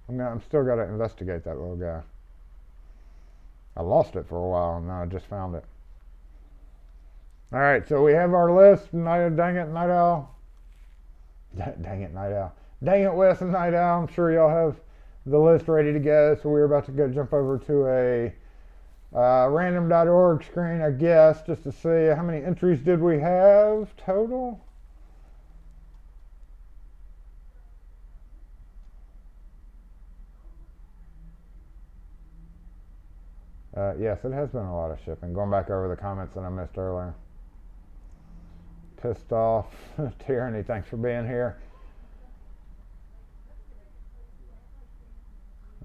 I'm still got to investigate that little guy. I lost it for a while, and now I just found it. All right, so we have our list. Dang it, Night Owl. Dang it, Night Owl. Dang it, Wes and Night Owl. I'm sure y'all have the list ready to go. So we're about to jump over to a random.org screen, I guess, just to see how many entries did we have total. Yes, it has been a lot of shipping. Going back over the comments that I missed earlier. Pissed off. Tyranny, thanks for being here.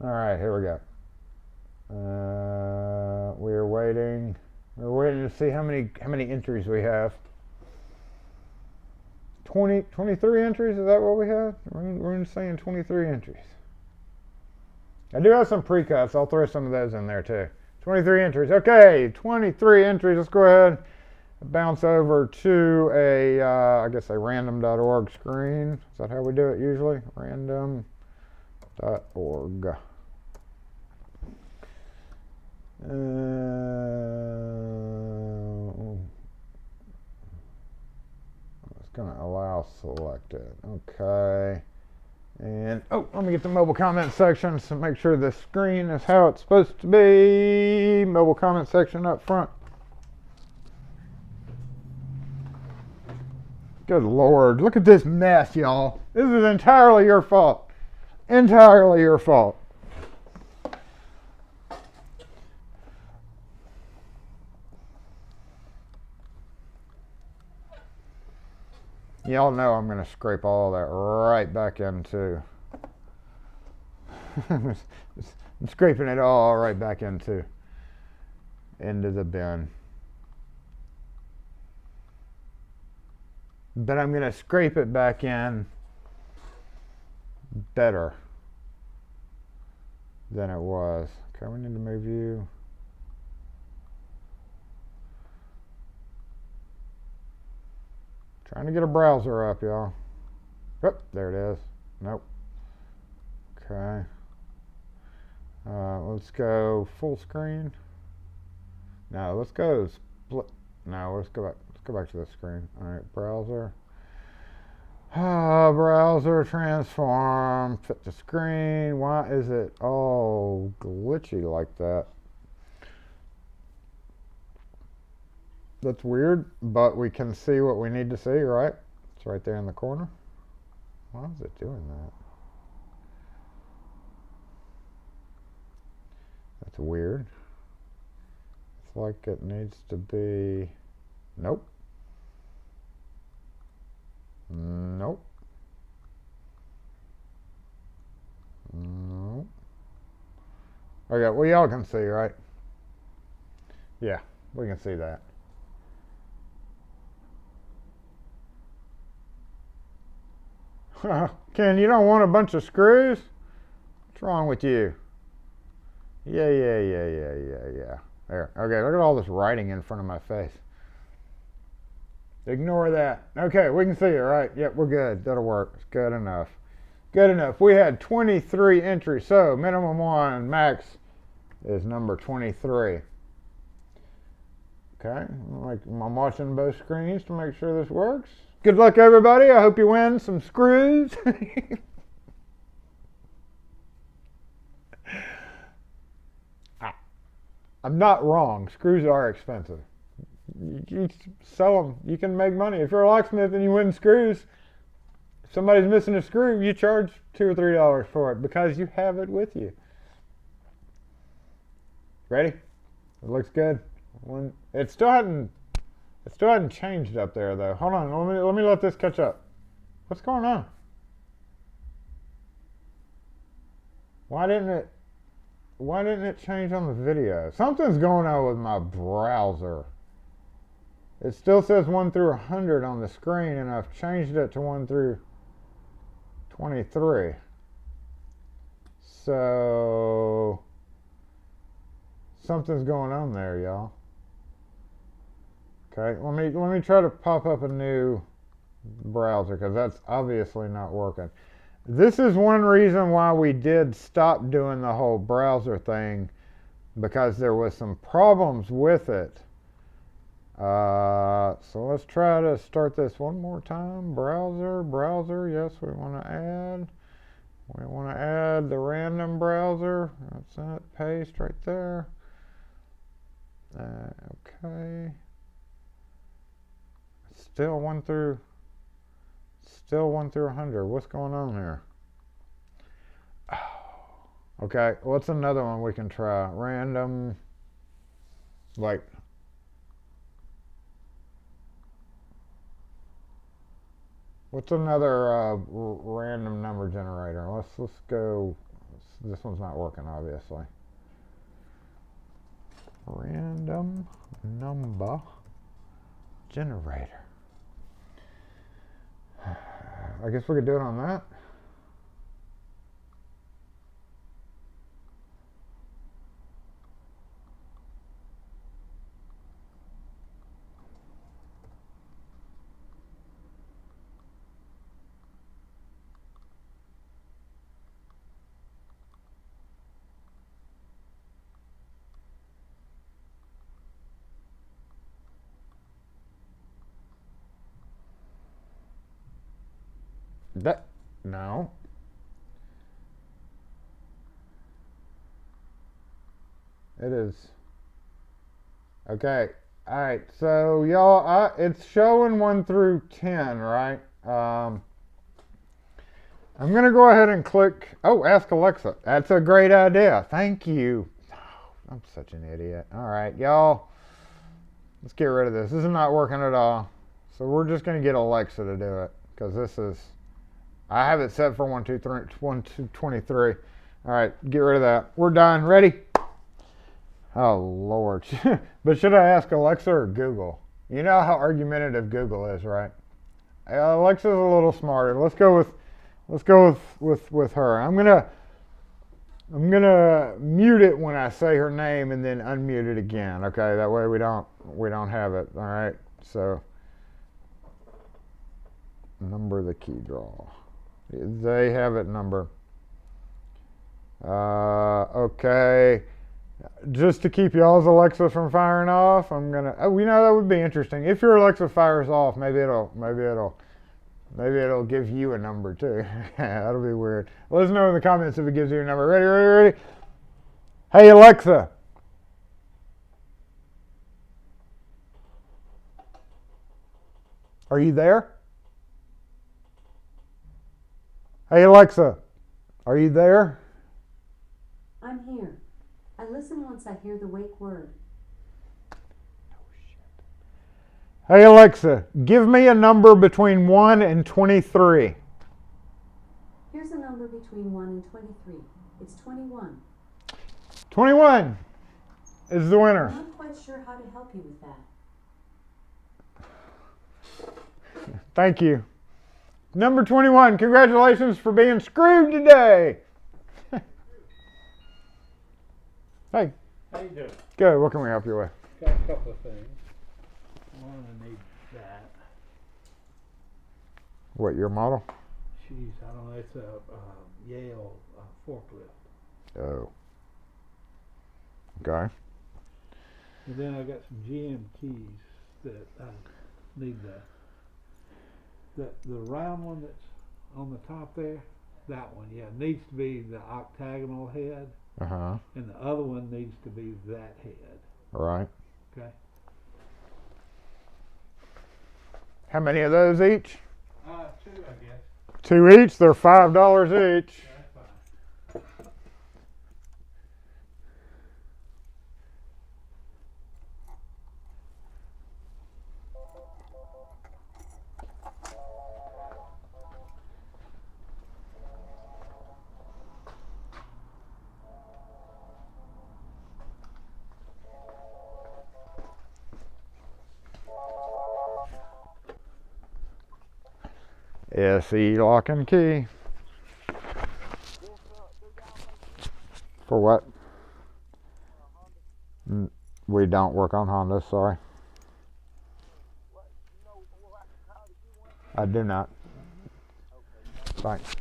All right, here we go. We're waiting to see how many entries we have. 23 entries, is that what we have? We're saying 23 entries. I do have some pre-cuts. I'll throw some of those in there too. 23 entries. Okay, 23 entries. Let's go ahead and bounce over to I guess a random.org screen. Is that how we do it usually? Random.org. It's going to allow selected. Okay. And, let me get the mobile comment section to make sure the screen is how it's supposed to be. Mobile comment section up front. Good Lord. Look at this mess, y'all. This is entirely your fault. Entirely your fault. Y'all know I'm going to scrape all that right back into. I'm scraping it all right back into the bin. But I'm going to scrape it back in better than it was. Okay, we need to move you. Trying to get a browser up, y'all. Oh, there it is. Nope. Okay. Let's go full screen. No, let's go split. No, let's go back. Let's go back to the screen. All right, browser. Browser transform. Fit the screen. Why is it all glitchy like that? That's weird, but we can see what we need to see, right? It's right there in the corner. Why is it doing that? That's weird. It's like it needs to be... Nope. Nope. Nope. Okay, well, y'all can see, right? Yeah, we can see that. Ken, you don't want a bunch of screws? What's wrong with you? Yeah. There. Okay, look at all this writing in front of my face. Ignore that. Okay, we can see it, right? Yep, we're good. That'll work. It's good enough. Good enough. We had 23 entries, so minimum one, max is number 23. Okay, I'm watching both screens to make sure this works. Good luck, everybody. I hope you win some screws. I'm not wrong. Screws are expensive. You sell them. You can make money. If you're a locksmith and you win screws, if somebody's missing a screw, you charge $2 or $3 for it because you have it with you. Ready? It looks good. It still hadn't changed up there though. Hold on. Let me let this catch up. What's going on? Why didn't it change on the video? Something's going on with my browser. It still says 1 through 100 on the screen, and I've changed it to 1 through 23. So something's going on there, y'all. Okay, let me try to pop up a new browser because that's obviously not working. This is one reason why we did stop doing the whole browser thing, because there was some problems with it. So let's try to start this one more time. Browser, yes, we want to add the random browser. That's it, paste right there. Okay. Still 1 through 100. What's going on here? Okay, what's another one we can try? Random, like, what's another random number generator? Let's go. This one's not working, obviously. Random number generator. I guess we could do it on that. No. It is. Okay. All right. So y'all, it's showing 1 through 10, right? I'm gonna go ahead and click. Oh, ask Alexa. That's a great idea. Thank you. Oh, I'm such an idiot. All right, y'all. Let's get rid of this. This is not working at all. So we're just gonna get Alexa to do it because this is. I have it set for 1, 2, 3, 1, 2, 23. All right, get rid of that. We're done. Ready? Oh, Lord. But should I ask Alexa or Google? You know how argumentative Google is, right? Alexa's a little smarter. Let's go with her. I'm gonna mute it when I say her name and then unmute it again. Okay, that way we don't have it. All right. So number the key draw. They have it number. Okay. Just to keep y'all's Alexa from firing off, I'm gonna. Oh, you know that would be interesting. If your Alexa fires off, maybe it'll give you a number too. That'll be weird. Let us know in the comments if it gives you a number. Ready? Hey Alexa. Are you there? Hey Alexa, are you there? I'm here. I listen once I hear the wake word. Hey Alexa, give me a number between 1 and 23. Here's a number between 1 and 23. It's 21. 21 is the winner. I'm not quite sure how to help you with that. Thank you. Number 21, congratulations for being screwed today. Hey. How you doing? Good, what can we help you with? Got a couple of things. One, I need that. What, your model? Jeez, I don't know. It's a Yale forklift. Oh. Okay. And then I got some GM keys that I need the round one that's on the top there. That one, yeah, needs to be the octagonal head. Uh-huh. and the other one needs to be that head. Right. Okay. How many of those each? 2, I guess. 2 each. They're $5 each. That's fine. SE lock and key. For what? We don't work on Hondas, sorry. I do not. Thanks.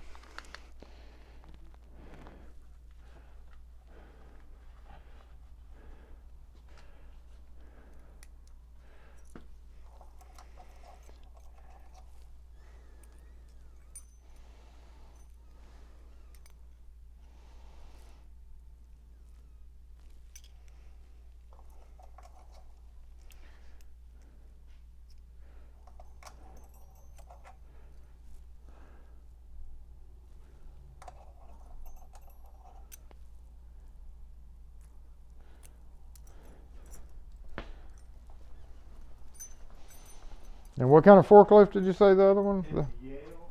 And what kind of forklift did you say the other one? It's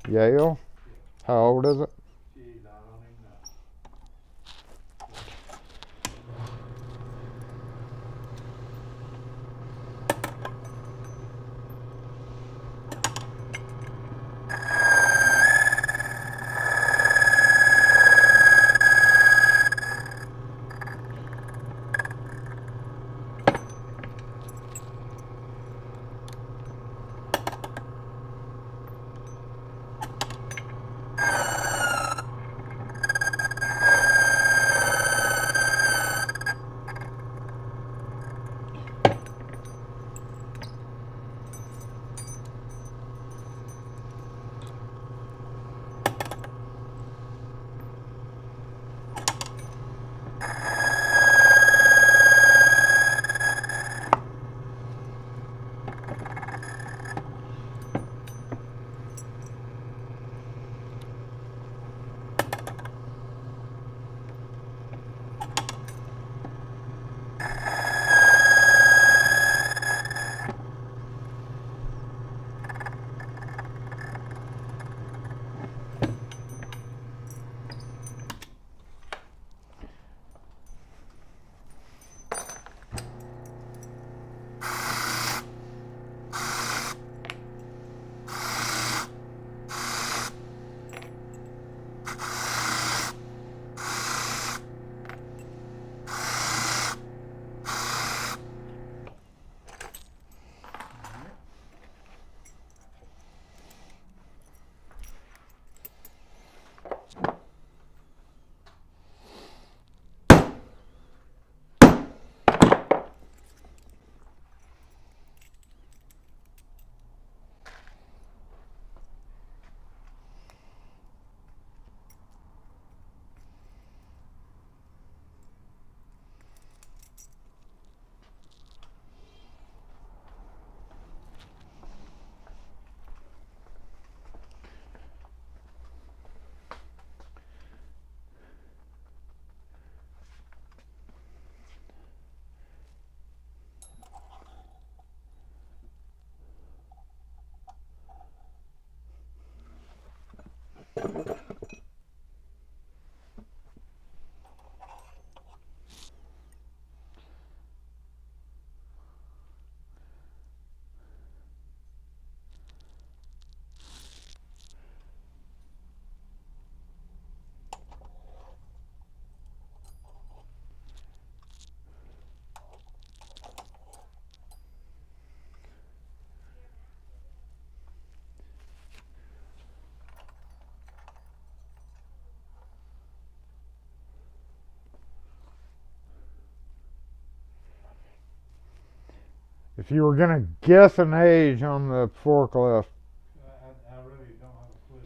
Yale. Yale? How old is it? Jeez, I don't even know. If you were gonna guess an age on the forklift, I really don't have a clue.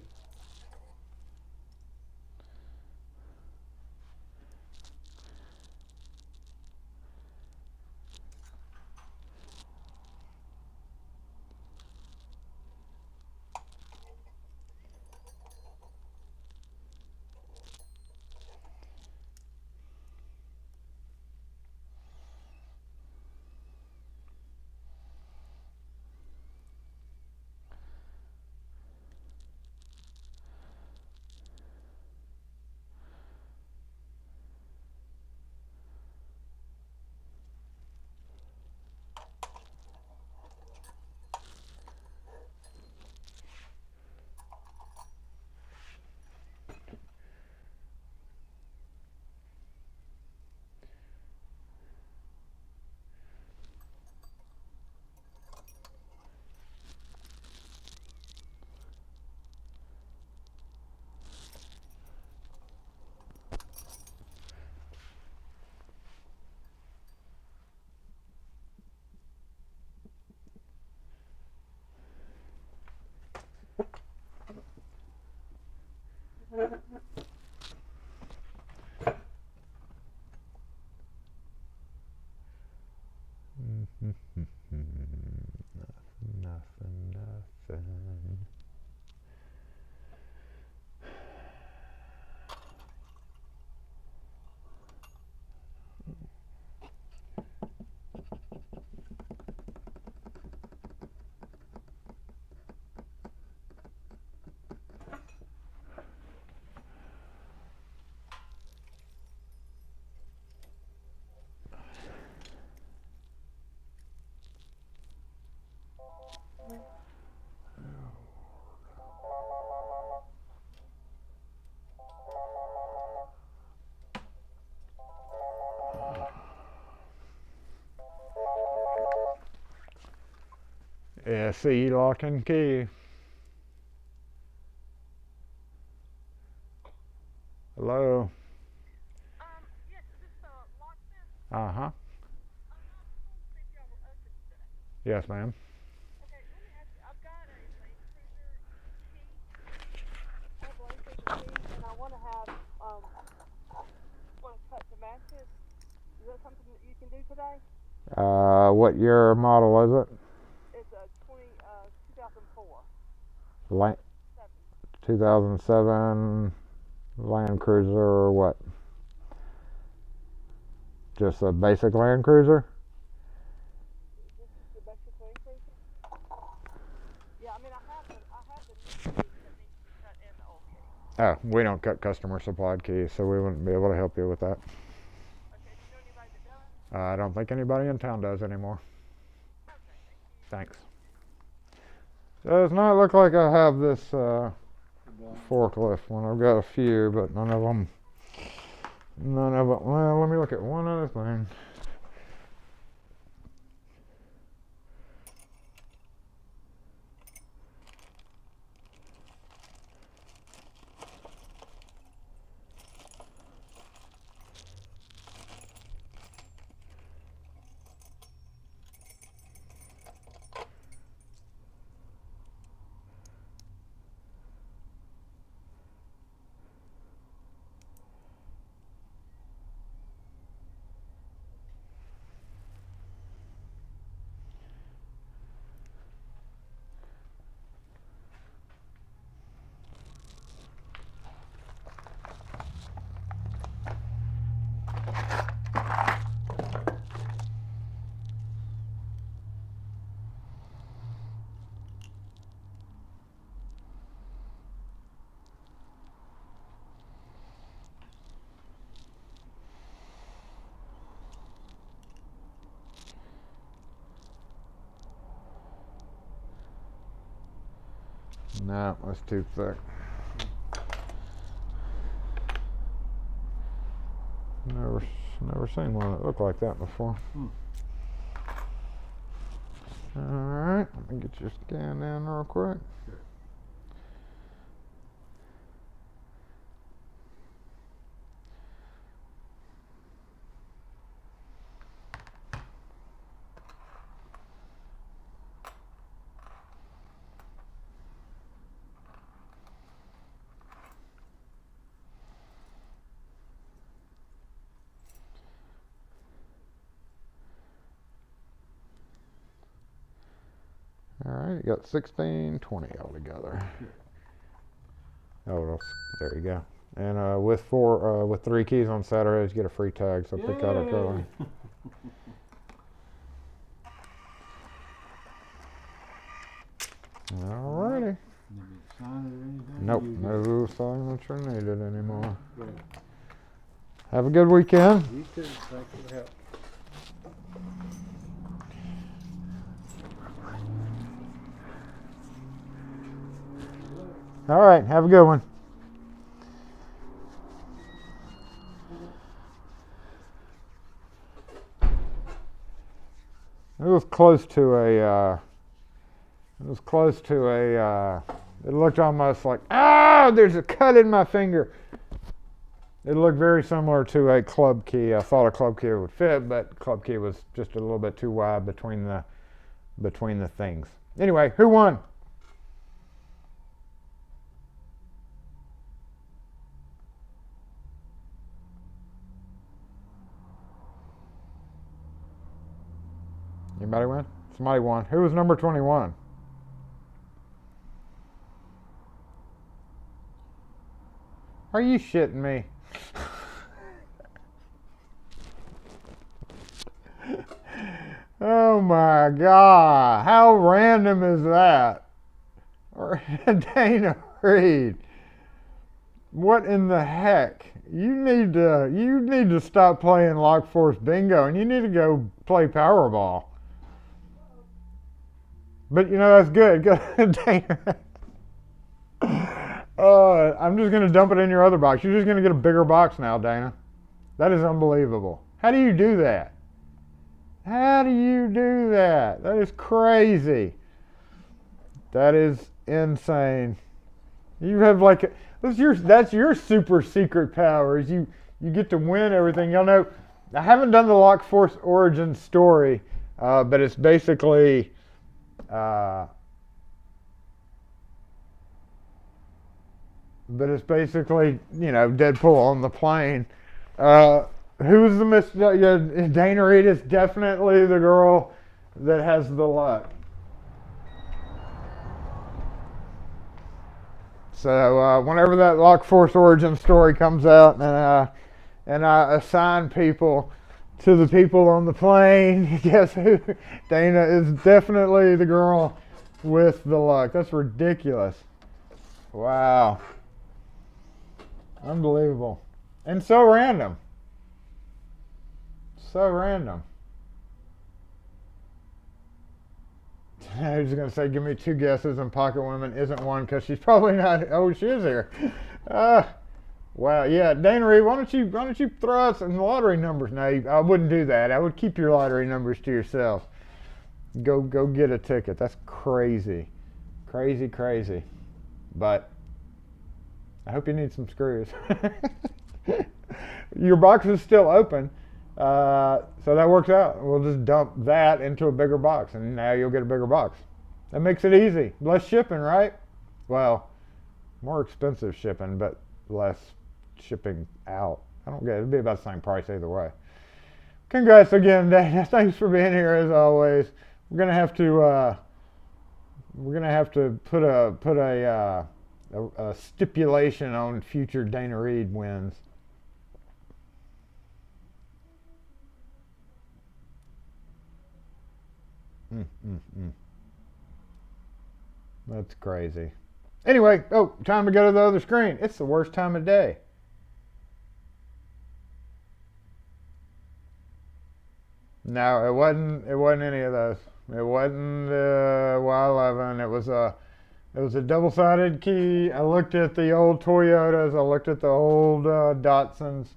Nothing. SE lock and key. Hello. Yes, is this Locksmith? Uh-huh. I was see if y'all were open today. Yes, ma'am. Okay, let me ask you. I've got a Land Cruiser key. I have a Land Cruiser key, and I want to have want to cut to matches. Is that something that you can do today? What year model is it? It's a 2004. La- 2007 Land Cruiser or what? Just a basic Land Cruiser? This is the basic Land Cruiser. Yeah, I mean I have the new key that needs to be cut and the old key. Oh, we don't cut customer supplied keys, so we wouldn't be able to help you with that. Okay, do you know anybody that does? I don't think anybody in town does anymore. Okay, thank you. Thanks. Does not look like I have this forklift one. I've got a few, but none of them. Well, let me look at one other thing. No, that's too thick. Never seen one that looked like that before. Alright, let me get your scan in real quick. Alright, you got 16, 20 altogether. Oh, well, there you go. And with 3 keys on Saturdays, you get a free tag, so pick out a color. Alrighty. Nope, no signature needed anymore. Have a good weekend. You too. Thanks for the help. All right, have a good one. It was close to a. It looked almost like, there's a cut in my finger. It looked very similar to a club key. I thought a club key would fit, but club key was just a little bit too wide between the things. Anyway, who won? Anybody win? Somebody won. Who was number 21? Are you shitting me? Oh my God. How random is that? Dana Reed. What in the heck? You need to stop playing Lock Force Bingo and you need to go play Powerball. But you know that's good. Good, Dana. I'm just gonna dump it in your other box. You're just gonna get a bigger box now, Dana. That is unbelievable. How do you do that? How do you do that? That is crazy. That is insane. You have like that's your super secret powers. You get to win everything. Y'all know I haven't done the Lock Force origin story, but it's basically you know, Deadpool on the plane. Who's the Miss? Dana Reed is definitely the girl that has the luck. So whenever that Lock Force origin story comes out, and I assign people to the people on the plane, guess who? Dana is definitely the girl with the luck. That's ridiculous. Wow. Unbelievable. And so random. So random. I was going to say, give me 2 guesses, and Pocket Women isn't one because she's probably not. Oh, she is here. Wow. Yeah, Dana Reed, why don't you throw out some lottery numbers? No, I wouldn't do that. I would keep your lottery numbers to yourself. Go get a ticket. That's crazy, crazy. But I hope you need some screws. Your box is still open. So that works out. We'll just dump that into a bigger box, and now you'll get a bigger box. That makes it easy. Less shipping, right? Well, more expensive shipping, but less shipping out. I don't get it. It'd be about the same price either way. Congrats again, Dana. Thanks for being here as always. We're gonna have to put a stipulation on future Dana Reed wins. That's crazy. Anyway, time to go to the other screen. It's the worst time of day. No, it wasn't any of those. It wasn't Y11. It was a double-sided key. I looked at the old Toyotas. I looked at the old Datsuns.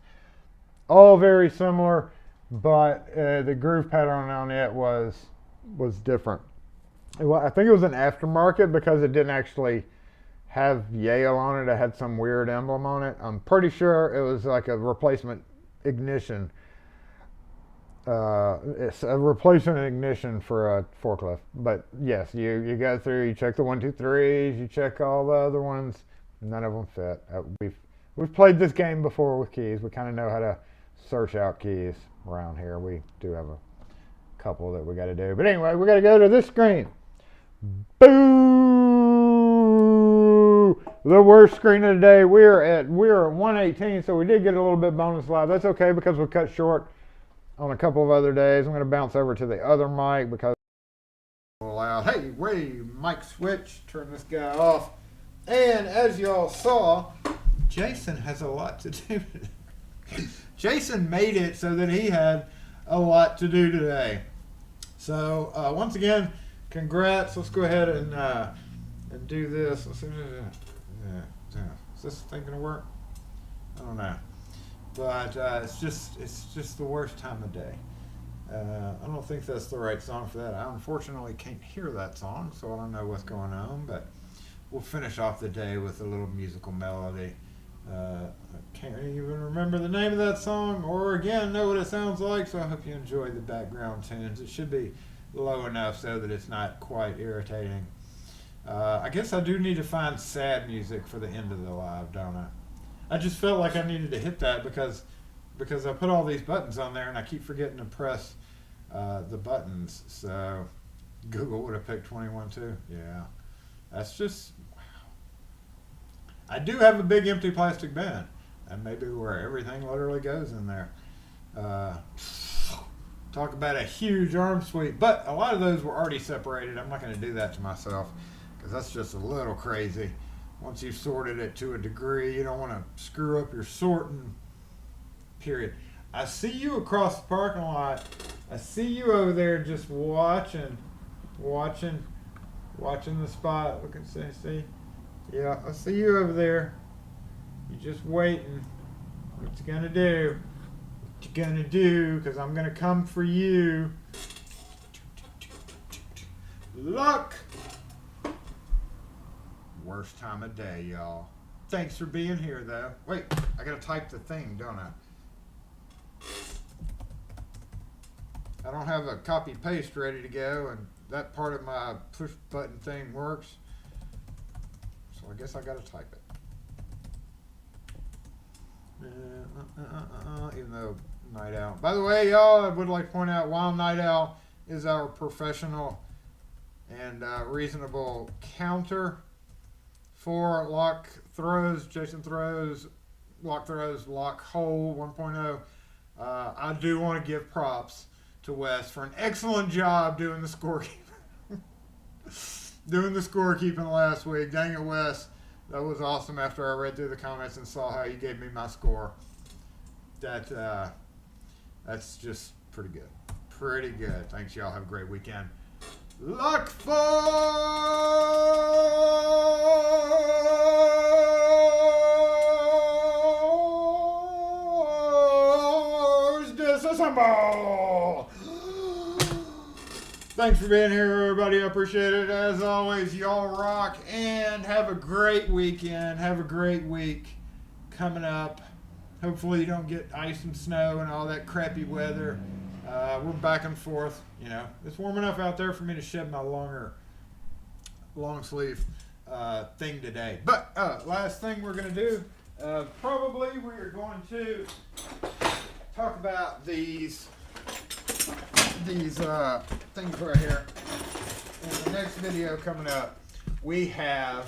All very similar, but the groove pattern on it was different. I think it was an aftermarket because it didn't actually have Yale on it. It had some weird emblem on it. I'm pretty sure it was like a replacement ignition. It's a replacement ignition for a forklift. But yes, you go through, you check the 1, 2, 3s, you check all the other ones. None of them fit. We've played this game before with keys. We kind of know how to search out keys around here. We do have a couple that we got to do. But anyway, we got to go to this screen. Boo! The worst screen of the day. We're at 118, so we did get a little bit bonus live. That's okay because we cut short on a couple of other days. I'm going to bounce over to the other mic because loud. Hey, wait, mic switch. Turn this guy off. And as y'all saw, Jason has a lot to do today. Jason made it so that he had a lot to do today. So once again, congrats. Let's go ahead and do this. Let's see. Is this thing gonna work? I don't know. But it's just the worst time of day. I don't think that's the right song for that. I unfortunately can't hear that song, so I don't know what's going on. But we'll finish off the day with a little musical melody. I can't even remember the name of that song or again know what it sounds like, so I hope you enjoy the background tunes. It should be low enough so that it's not quite irritating. I guess I do need to find sad music for the end of the live, don't I? I just felt like I needed to hit that because I put all these buttons on there and I keep forgetting to press the buttons. So Google would have picked 21 too. Yeah, that's just wow. I do have a big empty plastic bin, and maybe where everything literally goes in there. Talk about a huge arm sweep, but a lot of those were already separated. I'm not going to do that to myself because that's just a little crazy. Once you've sorted it to a degree, you don't want to screw up your sorting. Period. I see you across the parking lot. I see you over there just watching the spot. Look and see. Yeah, I see you over there. You're just waiting. What you gonna do? What you gonna do? Because I'm gonna come for you. Luck! Worst time of day, y'all. Thanks for being here, though. Wait, I gotta type the thing, don't I? I don't have a copy paste ready to go, and that part of my push button thing works. So I guess I gotta type it. Even though Night Owl. By the way, y'all, I would like to point out while Night Owl is our professional and reasonable counter for lock throws, Jason throws, lock hole 1.0. I do want to give props to Wes for an excellent job doing the scorekeeping. Doing the scorekeeping last week. Dang it, Wes. That was awesome after I read through the comments and saw how you gave me my score. That's just pretty good. Pretty good. Thanks, y'all. Have a great weekend. Luck Force disassemble. Thanks for being here, everybody. I appreciate it. As always, y'all rock and have a great weekend. Have a great week coming up. Hopefully you don't get ice and snow and all that crappy weather. We're back and forth. You know, it's warm enough out there for me to shed my long sleeve thing today. But last thing we're going to do, probably we are going to talk about these things right here. In the next video coming up, we have